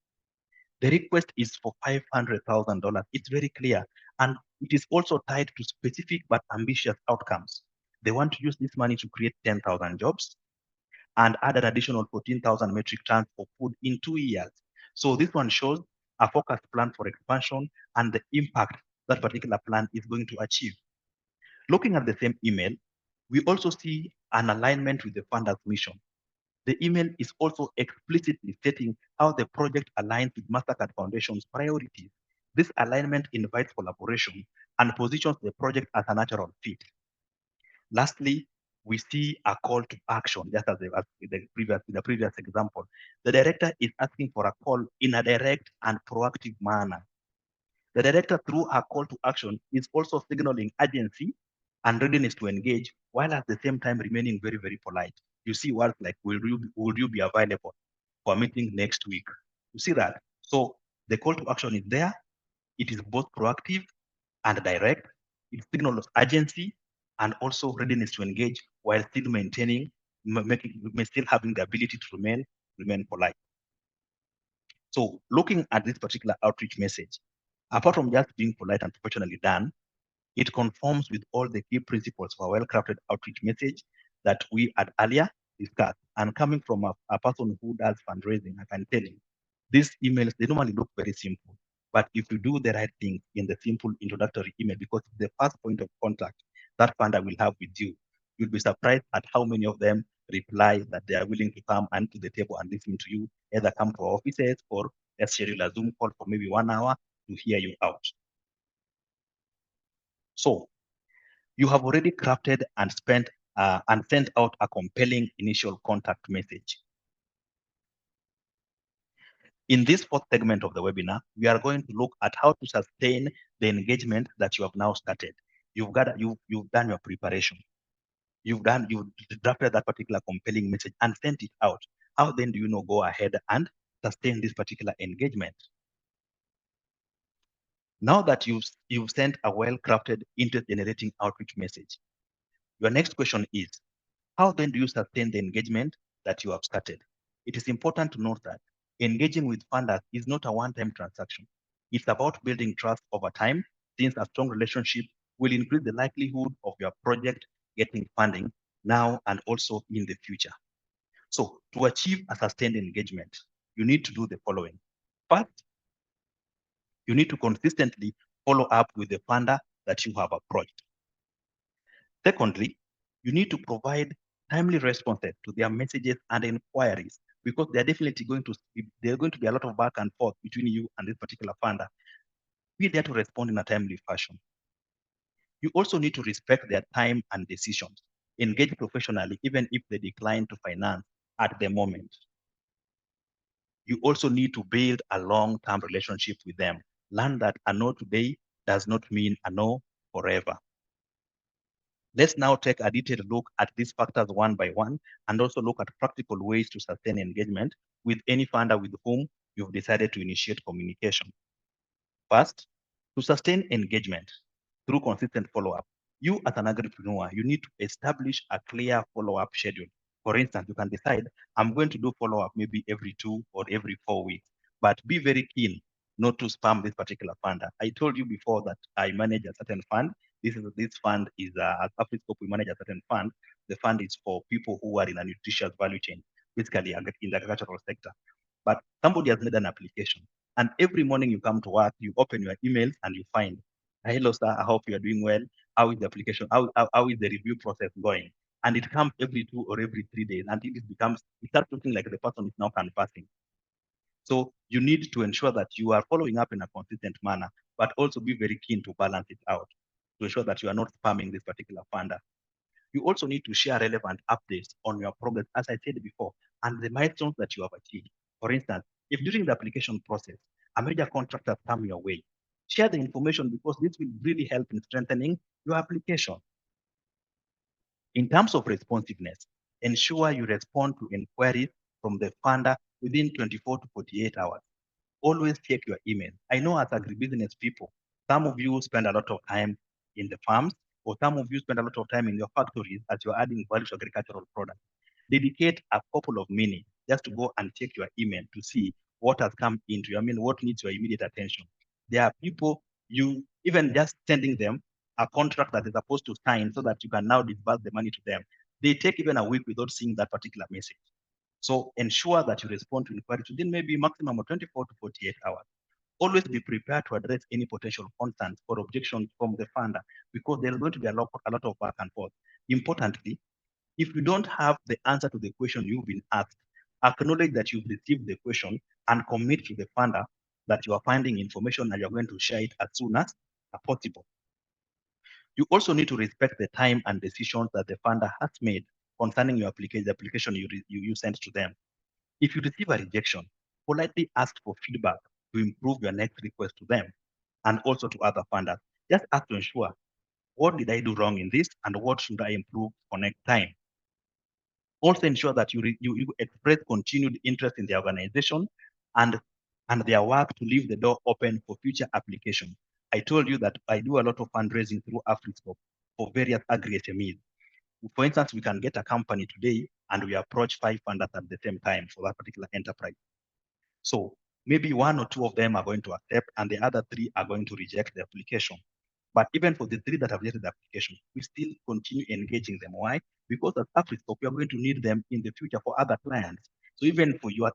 The request is for $500,000. It's very clear. And it is also tied to specific but ambitious outcomes. They want to use this money to create 10,000 jobs and add an additional 14,000 metric tons of food in 2 years. So this one shows a focused plan for expansion and the impact that particular plan is going to achieve. Looking at the same email, we also see an alignment with the funder's mission. The email is also explicitly stating how the project aligns with Mastercard Foundation's priorities. This alignment invites collaboration and positions the project as a natural fit. Lastly, we see a call to action, just as the previous example. The director is asking for a call in a direct and proactive manner. The director, through her call to action, is also signaling urgency and readiness to engage, while at the same time remaining very, very polite. You see words like, will you be available for a meeting next week? You see that? So the call to action is there. It is both proactive and direct. It signals urgency and also readiness to engage while still maintaining, still having the ability to remain polite. So looking at this particular outreach message, apart from just being polite and professionally done, it conforms with all the key principles for a well-crafted outreach message that we had earlier discussed. And coming from a person who does fundraising, I can tell you, these emails, they normally look very simple. But if you do the right thing in the simple introductory email, because it's the first point of contact that funder will have with you, you'll be surprised at how many of them reply that they are willing to come and to the table and listen to you, either come to our offices or let's schedule a Zoom call for maybe 1 hour to hear you out. So you have already crafted and sent out a compelling initial contact message. In this fourth segment of the webinar, we are going to look at how to sustain the engagement that you have now started. You've done your preparation. You've drafted that particular compelling message and sent it out. How then do you know go ahead and sustain this particular engagement? Now that you've sent a well-crafted, interest-generating outreach message, your next question is, how then do you sustain the engagement that you have started? It is important to note that engaging with funders is not a one-time transaction. It's about building trust over time, since a strong relationship will increase the likelihood of your project getting funding now and also in the future. So to achieve a sustained engagement, you need to do the following. First, you need to consistently follow up with the funder that you have approached. Secondly, you need to provide timely responses to their messages and inquiries, because they're definitely going to be a lot of back and forth between you and this particular funder. Be there to respond in a timely fashion. You also need to respect their time and decisions. Engage professionally, even if they decline to finance at the moment. You also need to build a long-term relationship with them. Learn that a no today does not mean a no forever. Let's now take a detailed look at these factors one by one, and also look at practical ways to sustain engagement with any funder with whom you've decided to initiate communication. First, to sustain engagement through consistent follow-up, you as an agripreneur, you need to establish a clear follow-up schedule. For instance, you can decide, I'm going to do follow-up maybe every 2 or every 4 weeks, but be very keen not to spam this particular funder. I told you before that I manage a certain fund. This fund is at AfriScope, we manage a certain fund. The fund is for people who are in a nutritious value chain, basically in the agricultural sector. But somebody has made an application, and every morning you come to work, you open your emails and you find, hello sir, I hope you are doing well. How is the application? How is the review process going? And it comes every 2 or every 3 days until it starts looking like the person is now canvassing. So you need to ensure that you are following up in a consistent manner, but also be very keen to balance it out to ensure that you are not spamming this particular funder. You also need to share relevant updates on your progress, as I said before, and the milestones that you have achieved. For instance, if during the application process, a major contract has come your way, share the information, because this will really help in strengthening your application. In terms of responsiveness, ensure you respond to inquiries from the funder within 24 to 48 hours. Always check your email. I know as agribusiness people, some of you spend a lot of time in the farms, or some of you spend a lot of time in your factories as you're adding value to agricultural products. Dedicate a couple of minutes just to go and check your email to see what has come into you. I mean, what needs your immediate attention. There are people, you even just sending them a contract that is supposed to sign so that you can now disburse the money to them. They take even a week without seeing that particular message. So ensure that you respond to inquiries within maybe maximum of 24 to 48 hours. Always be prepared to address any potential concerns or objections from the funder, because there's going to be a lot of back and forth. Importantly, if you don't have the answer to the question you've been asked, acknowledge that you've received the question and commit to the funder that you are finding information and you're going to share it as soon as possible. You also need to respect the time and decisions that the funder has made concerning your application, the application you sent to them. If you receive a rejection, politely ask for feedback to improve your next request to them and also to other funders. Just ask to ensure, what did I do wrong in this and what should I improve for next time? Also ensure that you express continued interest in the organization and their work to leave the door open for future applications. I told you that I do a lot of fundraising through AfriScope. for various agri-SMEs. For instance, we can get a company today and we approach 5 funders at the same time for that particular enterprise. So maybe 1 or 2 of them are going to accept and the other 3 are going to reject the application. But even for the 3 that have rejected the application, we still continue engaging them. Why? Because as AfriScope, we are going to need them in the future for other clients. So even for your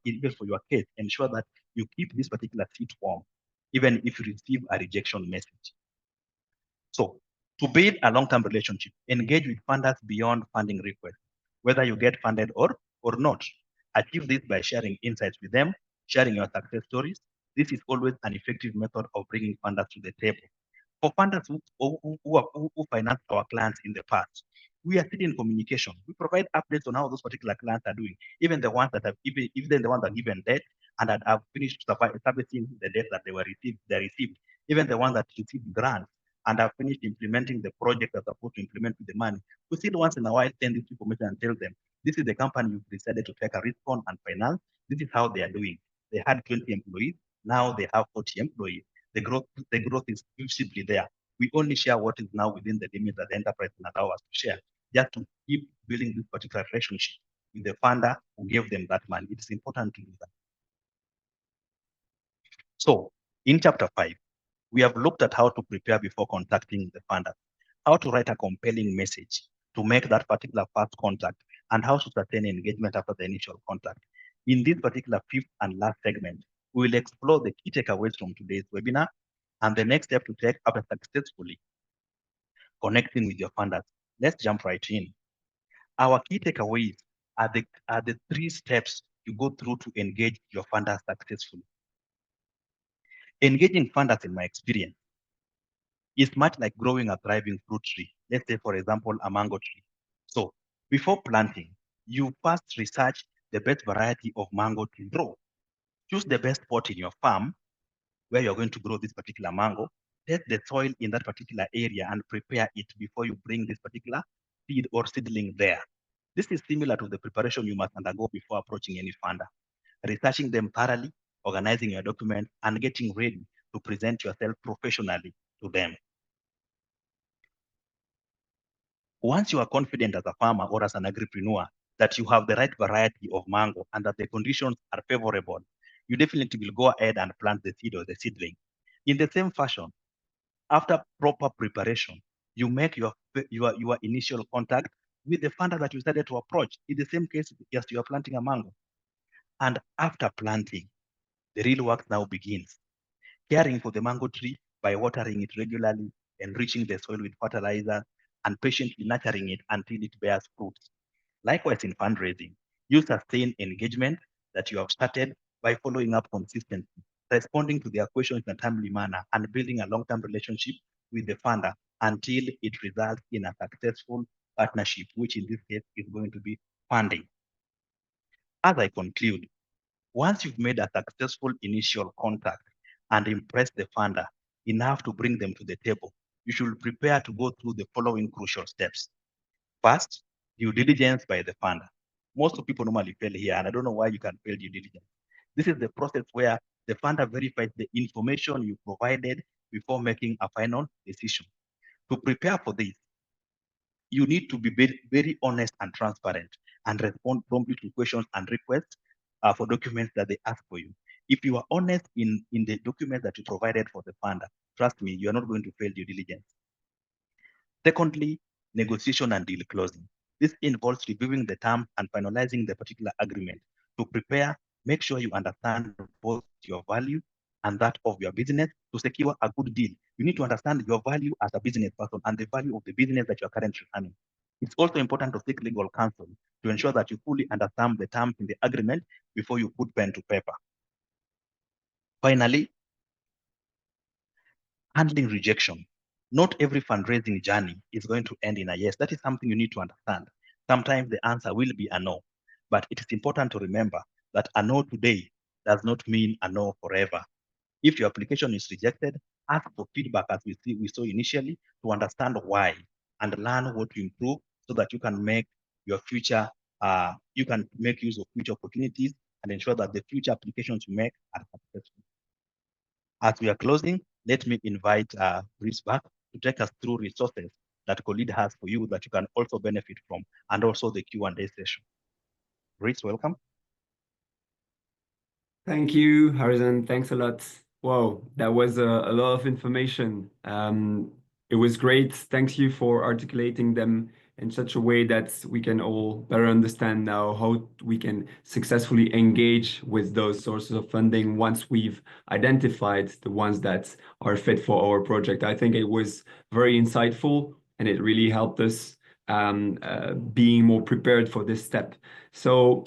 case, ensure that you keep this particular seat warm, even if you receive a rejection message. So to build a long-term relationship, engage with funders beyond funding requests, whether you get funded or not. Achieve this by sharing insights with them, sharing your success stories. This is always an effective method of bringing funders to the table. For funders who finance our clients in the past, we are still in communication. We provide updates on how those particular clients are doing, even the ones that have even the ones that given debt and that have finished servicing the debt that they received, even the ones that received grants and have finished implementing the project they're supposed to implement with the money. We still once in a while send this information and tell them, this is the company you've decided to take a risk on and finance. This is how they are doing. They had 20 employees, now they have 40 employees. The growth is simply there. We only share what is now within the limits that the enterprise can allow us to share, just to keep building this particular relationship with the funder who gave them that money. It is important to do that. So in chapter 5, we have looked at how to prepare before contacting the funder, how to write a compelling message to make that particular first contact, and how to sustain engagement after the initial contact. In this particular 5th and last segment, we will explore the key takeaways from today's webinar and the next step to take after successfully connecting with your funders. Let's jump right in. Our key takeaways are the 3 steps you go through to engage your funders successfully. Engaging funders, in my experience, is much like growing a thriving fruit tree. Let's say, for example, a mango tree. So before planting, you first research the best variety of mango to grow. Choose the best spot in your farm where you're going to grow this particular mango. Test the soil in that particular area and prepare it before you bring this particular seed or seedling there. This is similar to the preparation you must undergo before approaching any funder. Researching them thoroughly, organizing your documents, and getting ready to present yourself professionally to them. Once you are confident as a farmer or as an agripreneur that you have the right variety of mango and that the conditions are favorable, you definitely will go ahead and plant the seed or the seedling. In the same fashion, after proper preparation, you make your initial contact with the funder that you started to approach. In the same case, yes, you are planting a mango. And after planting, the real work now begins. Caring for the mango tree by watering it regularly, enriching the soil with fertilizer, and patiently nurturing it until it bears fruits. Likewise, in fundraising, you sustain engagement that you have started by following up consistently, responding to their questions in a timely manner, and building a long-term relationship with the funder until it results in a successful partnership, which in this case is going to be funding. As I conclude, once you've made a successful initial contact and impressed the funder enough to bring them to the table, you should prepare to go through the following crucial steps. First, due diligence by the funder. Most people normally fail here, and I don't know why you can fail due diligence. This is the process where the funder verifies the information you provided before making a final decision. To prepare for this, you need to be very, very honest and transparent and respond promptly to questions and requests for documents that they ask for you. If you are honest in the documents that you provided for the funder, trust me, you are not going to fail due diligence. Secondly, negotiation and deal closing. This involves reviewing the terms and finalizing the particular agreement. To prepare, make sure you understand both your value and that of your business to secure a good deal. You need to understand your value as a business person and the value of the business that you are currently running. It's also important to seek legal counsel to ensure that you fully understand the terms in the agreement before you put pen to paper. Finally, handling rejection. Not every fundraising journey is going to end in a yes. That is something you need to understand. Sometimes the answer will be a no, but it is important to remember that a no today does not mean a no forever. If your application is rejected, ask for feedback as we saw initially to understand why and learn what to improve so that you can make your future, you can make use of future opportunities and ensure that the future applications you make are successful. As we are closing, let me invite Bruce back to take us through resources that Khalid has for you that you can also benefit from, and also the Q&A session. Reese, welcome. Thank you, Harrison. Thanks a lot. Wow, that was a lot of information. It was great. Thank you for articulating them in such a way that we can all better understand now how we can successfully engage with those sources of funding once we've identified the ones that are fit for our project. I think it was very insightful and it really helped us being more prepared for this step. So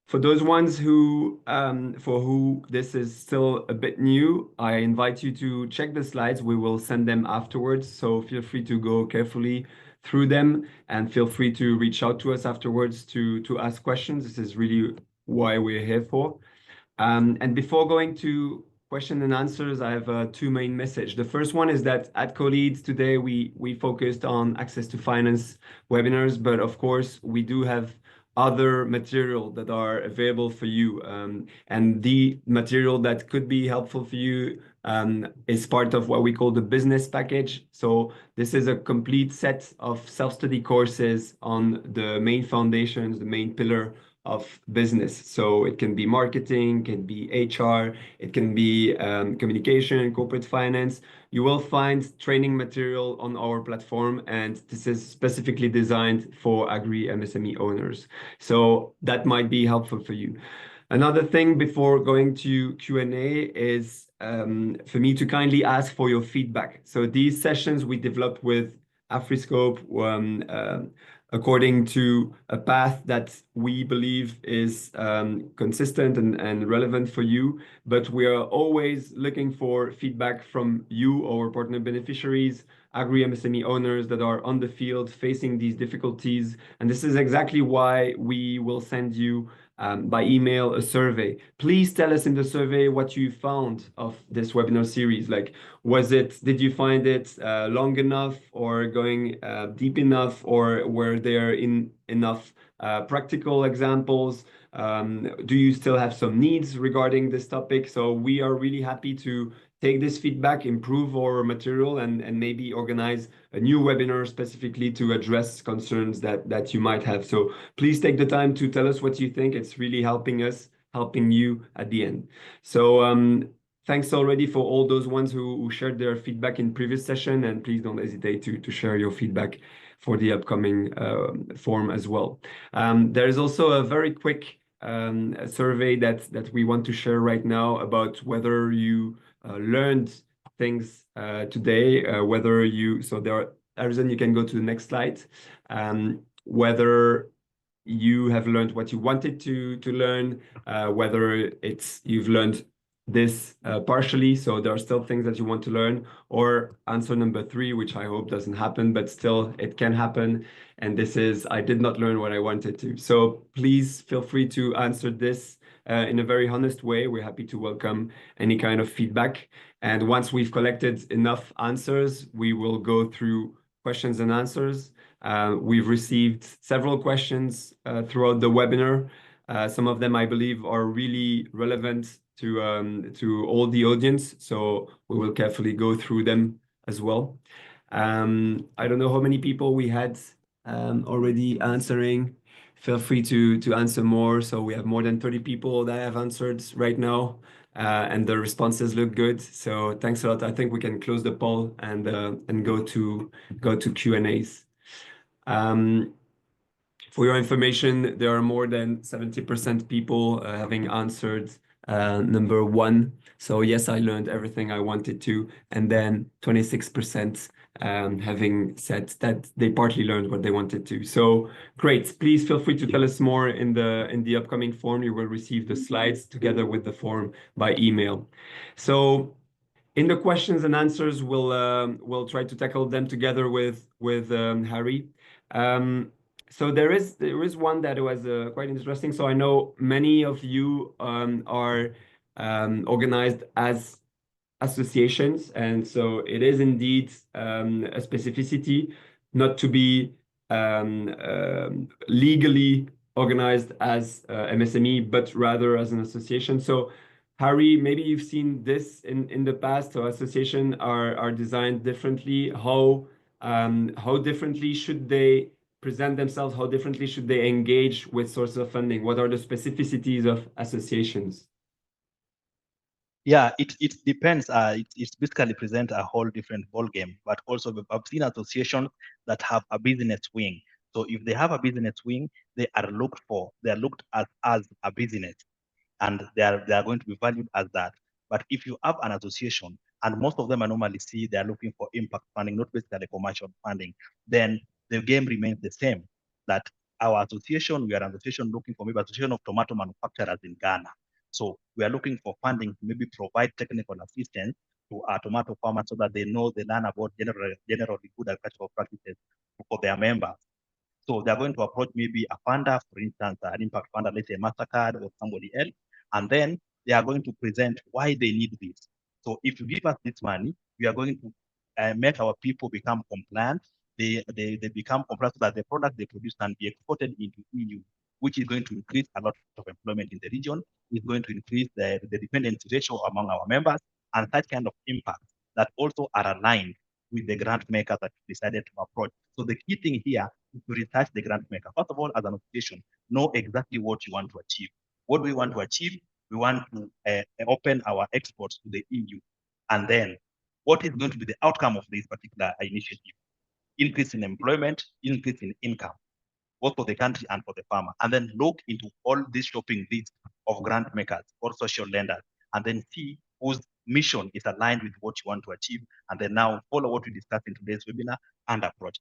for those ones who, for who this is still a bit new, I invite you to check the slides. We will send them afterwards, so feel free to go carefully through them and feel free to reach out to us afterwards to ask questions. This is really why we're here for. And before going to question and answers, I have two main messages. The first one is that at CoLead today, we focused on access to finance webinars, but of course, we do have other material that are available for you. And the material that could be helpful for you is part of what we call the business package. So this is a complete set of self-study courses on the main foundations, the main pillar of business. So it can be marketing, can be HR, it can be communication, corporate finance. You will find training material on our platform, and this is specifically designed for Agri-MSME owners. So that might be helpful for you. Another thing before going to Q&A is for me to kindly ask for your feedback. So these sessions we developed with AfriScope according to a path that we believe is consistent and relevant for you. But we are always looking for feedback from you, our partner beneficiaries, Agri-MSME owners that are on the field facing these difficulties. And this is exactly why we will send you by email a survey. Please tell us in the survey what you found of this webinar series. Like, did you find it long enough or going deep enough, or were there enough practical examples? Do you still have some needs regarding this topic? So we are really happy to take this feedback, improve our material, and maybe organize a new webinar specifically to address concerns that you might have. So please take the time to tell us what you think. It's really helping us, helping you at the end. So thanks already for all those ones who shared their feedback in previous session, and please don't hesitate to share your feedback for the upcoming form as well. There is also a very quick survey that we want to share right now about whether you learned things today, Harrison, you can go to the next slide. Whether you have learned what you wanted to learn, whether you've learned this partially, so there are still things that you want to learn, or answer number 3, which I hope doesn't happen, but still it can happen. And this is, I did not learn what I wanted to. So please feel free to answer this in a very honest way. We're happy to welcome any kind of feedback. And once we've collected enough answers, we will go through questions and answers. We've received several questions throughout the webinar. Some of them, I believe, are really relevant to all the audience. So we will carefully go through them as well. I don't know how many people we had already answering. Feel free to answer more. So we have more than 30 people that have answered right now, and the responses look good. So thanks a lot. I think we can close the poll and go to Q&As. For your information, there are more than 70% people having answered number 1. So yes, I learned everything I wanted to, and then 26% having said that they partly learned what they wanted to. So great. Please feel free to tell us more in the upcoming form. You will receive the slides together with the form by email. So in the questions and answers, we'll try to tackle them together with Harry. So there is one that was quite interesting. So I know many of you are organized as associations, and so it is indeed a specificity not to be legally organized as MSME, but rather as an association. So Harry, maybe you've seen this in the past. So associations are designed differently. How How differently should they present themselves? How differently should they engage with sources of funding? What are the specificities of associations? Yeah, it depends. It's basically present a whole different ball game. But also, I've seen associations that have a business wing. So if they have a business wing, they are looked at as a business, and they are going to be valued as that. But if you have an association, and most of them are normally see they are looking for impact funding, not basically commercial funding, then the game remains the same. That our association, we are an association looking for maybe association of tomato manufacturers in Ghana. So we are looking for funding to maybe provide technical assistance to our tomato farmers so that they learn about generally good agricultural practices for their members. So they're going to approach maybe a funder, for instance, an impact funder, let's say MasterCard or somebody else, and then they are going to present why they need this. So if you give us this money, we are going to make our people become compliant. They become compliant so that the product they produce can be exported into EU, which is going to increase a lot of employment in the region. It's going to increase the dependency ratio among our members and such kind of impacts that also are aligned with the grant maker that decided to approach. So the key thing here is to research the grant maker. First of all, as an association, know exactly what you want to achieve. What do we want to achieve? We want to open our exports to the EU. And then what is going to be the outcome of this particular initiative? Increase in employment, increase in income, both for the country and for the farmer. And then look into all these shopping lists of grant makers or social lenders, and then see whose mission is aligned with what you want to achieve, and then now follow what we discussed in today's webinar and approach.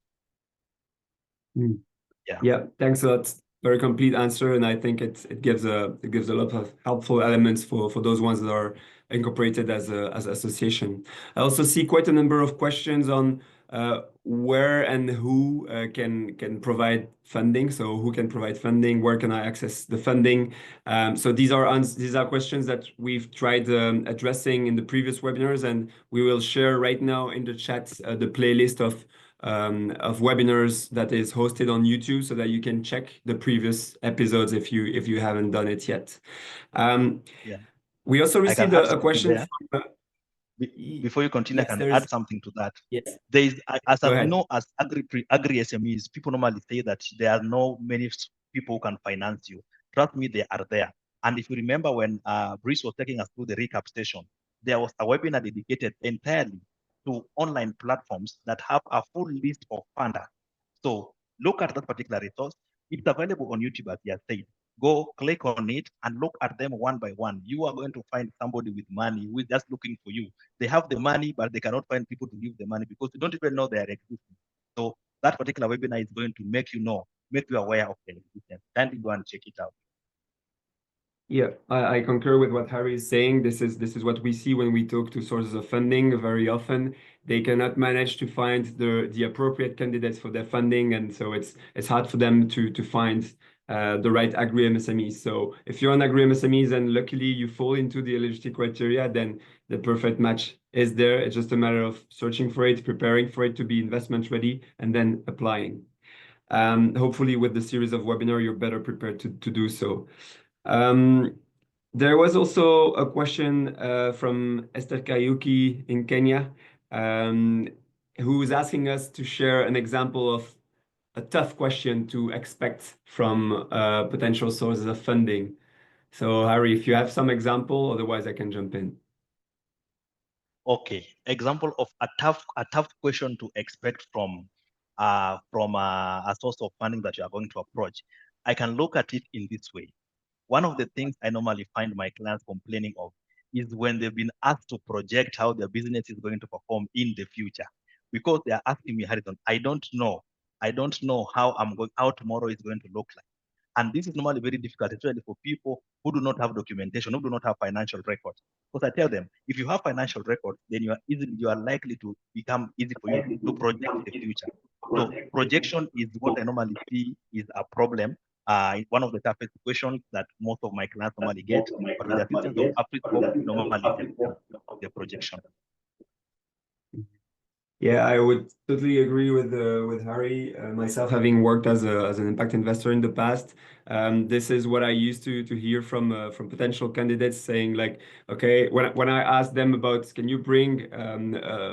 Yeah, thanks a lot. Very complete answer, and I think it gives a lot of helpful elements for those ones that are incorporated as association. I also see quite a number of questions on where and who can provide funding. So who can provide funding? Where can I access the funding? So these are questions that we've tried addressing in the previous webinars, and we will share right now in the chat the playlist of webinars that is hosted on YouTube so that you can check the previous episodes if you haven't done it yet. Yeah. We also received a question from, before you continue, yes, I can add something to that. Yes. There is, as Go we ahead. know, as agri-SMEs, people normally say that there are no many people who can finance you. Trust me, they are there. And if you remember when Brice was taking us through the recap session, there was a webinar dedicated entirely to online platforms that have a full list of funders. So look at that particular resource. It's available on YouTube, as he has said. Go click on it and look at them one by one. You are going to find somebody with money who is just looking for you. They have the money, but they cannot find people to give the money because you don't even know they are existing. So that particular webinar is going to make you know, make you aware of their existence. Kindly go and check it out. Yeah, I concur with what Harry is saying. This is what we see when we talk to sources of funding. Very often, they cannot manage to find the appropriate candidates for their funding, and so it's hard for them to find the right agri-MSMEs. So if you're an agri-MSMEs and luckily you fall into the eligibility criteria, then the perfect match is there. It's just a matter of searching for it, preparing for it to be investment ready, and then applying. Hopefully, with the series of webinar, you're better prepared to do so. There was also a question from Esther Kayuki in Kenya, who is asking us to share an example of a tough question to expect from potential sources of funding. So, Harry, if you have some example, otherwise I can jump in. Okay, example of a tough question to expect from a source of funding that you are going to approach. I can look at it in this way. One of the things I normally find my clients complaining of is when they've been asked to project how their business is going to perform in the future. Because they are asking me, Harrison, I don't know how tomorrow is going to look like. And this is normally very difficult, especially for people who do not have documentation, who do not have financial records. Because I tell them, if you have financial records, then you are likely to become easy for you to project the future. So projection is what I normally see is a problem. One of the toughest questions that most of my clients normally get, but with the assistance of AfriScope, we normally help them with the projection. Yeah, I would totally agree with Harry. Myself, having worked as an impact investor in the past, this is what I used to hear from potential candidates saying like, okay, when I ask them about can you bring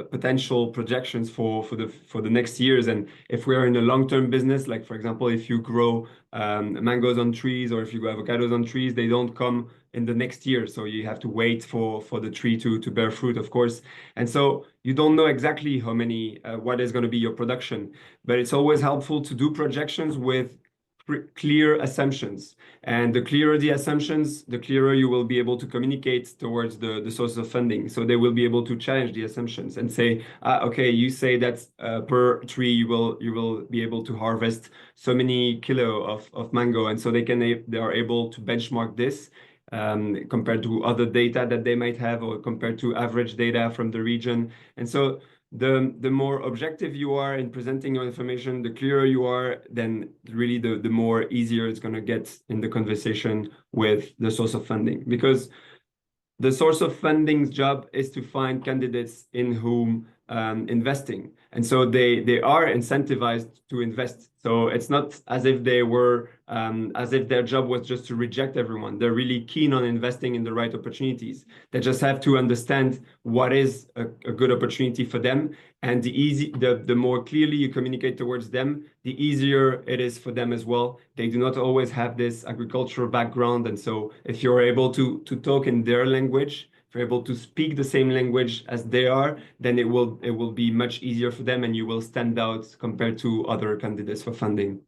potential projections for the next years, and if we are in a long-term business, like for example, if you grow mangoes on trees or if you grow avocados on trees, they don't come in the next year, so you have to wait for the tree to bear fruit, of course, and so you don't know exactly how many, what is going to be your production, but it's always helpful to do projections with clear assumptions. And the clearer the assumptions, the clearer you will be able to communicate towards the source of funding. So they will be able to challenge the assumptions and say, okay, you say that per tree you will be able to harvest so many kilo of mango, and so they are able to benchmark this compared to other data that they might have or compared to average data from the region. And so the more objective you are in presenting your information, the clearer you are, then really the more easier it's going to get in the conversation with the source of funding. Because the source of funding's job is to find candidates in whom investing. And so they are incentivized to invest. So it's not as if they were, as if their job was just to reject everyone. They're really keen on investing in the right opportunities. They just have to understand what is a good opportunity for them. And the more clearly you communicate towards them, the easier it is for them as well. They do not always have this agricultural background. And so if you're able to talk in their language, if you're able to speak the same language as they are, then it will be much easier for them and you will stand out compared to other candidates for funding.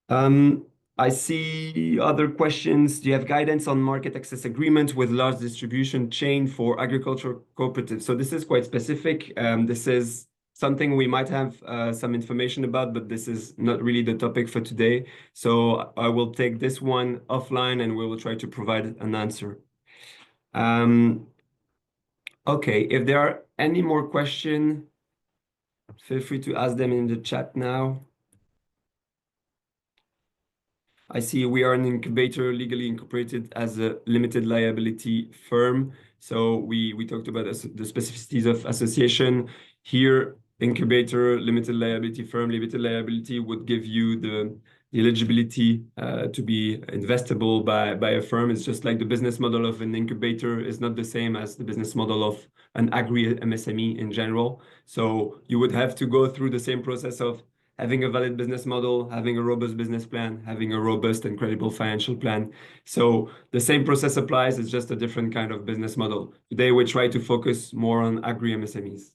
I see other questions. Do you have guidance on market access agreement with large distribution chain for agricultural cooperatives? So this is quite specific. This is something we might have some information about, but this is not really the topic for today. So I will take this one offline and we will try to provide an answer. Okay, if there are any more questions, feel free to ask them in the chat now. I see we are an incubator legally incorporated as a limited liability firm. So we talked about the specificities of association. Here, incubator, limited liability firm, limited liability would give you the eligibility to be investable by a firm. It's just like the business model of an incubator is not the same as the business model of an agri-MSME in general. So you would have to go through the same process of having a valid business model, having a robust business plan, having a robust and credible financial plan. So the same process applies, it's just a different kind of business model. Today, we try to focus more on agri-MSMEs.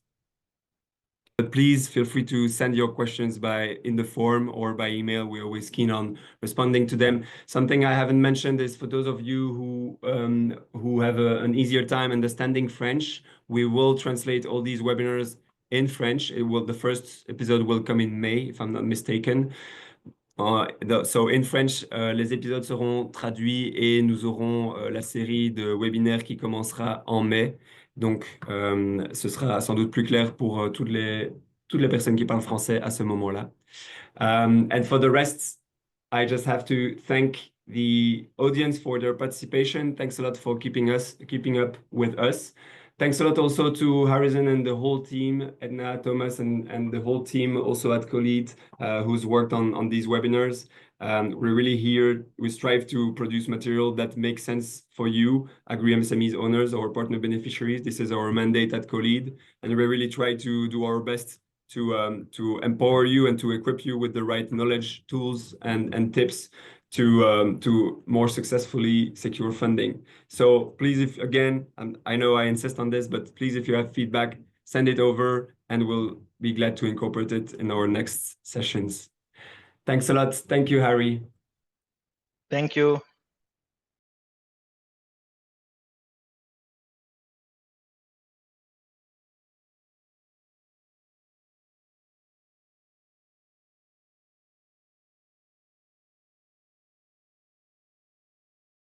But please feel free to send your questions in the form or by email. We're always keen on responding to them. Something I haven't mentioned is for those of you who have an easier time understanding French, we will translate all these webinars in French. The first episode will come in May, if I'm not mistaken. So in French, les épisodes seront traduits et nous aurons la série de webinaires qui commencera en mai. Donc, ce sera sans doute plus clair pour toutes les personnes qui parlent français à ce moment-là. And for the rest, I just have to thank the audience for their participation. Thanks a lot for keeping up with us. Thanks a lot also to Harrison and the whole team, Edna, Thomas, and the whole team also at Collead, who's worked on these webinars. We're really here. We strive to produce material that makes sense for you, Agri-MSMEs owners or partner beneficiaries. This is our mandate at Collead, and we really try to do our best to empower you and to equip you with the right knowledge, tools, and tips to more successfully secure funding. So please, if again, I know I insist on this, but please, if you have feedback, send it over and we'll be glad to incorporate it in our next sessions. Thanks a lot. Thank you, Harry. Thank you.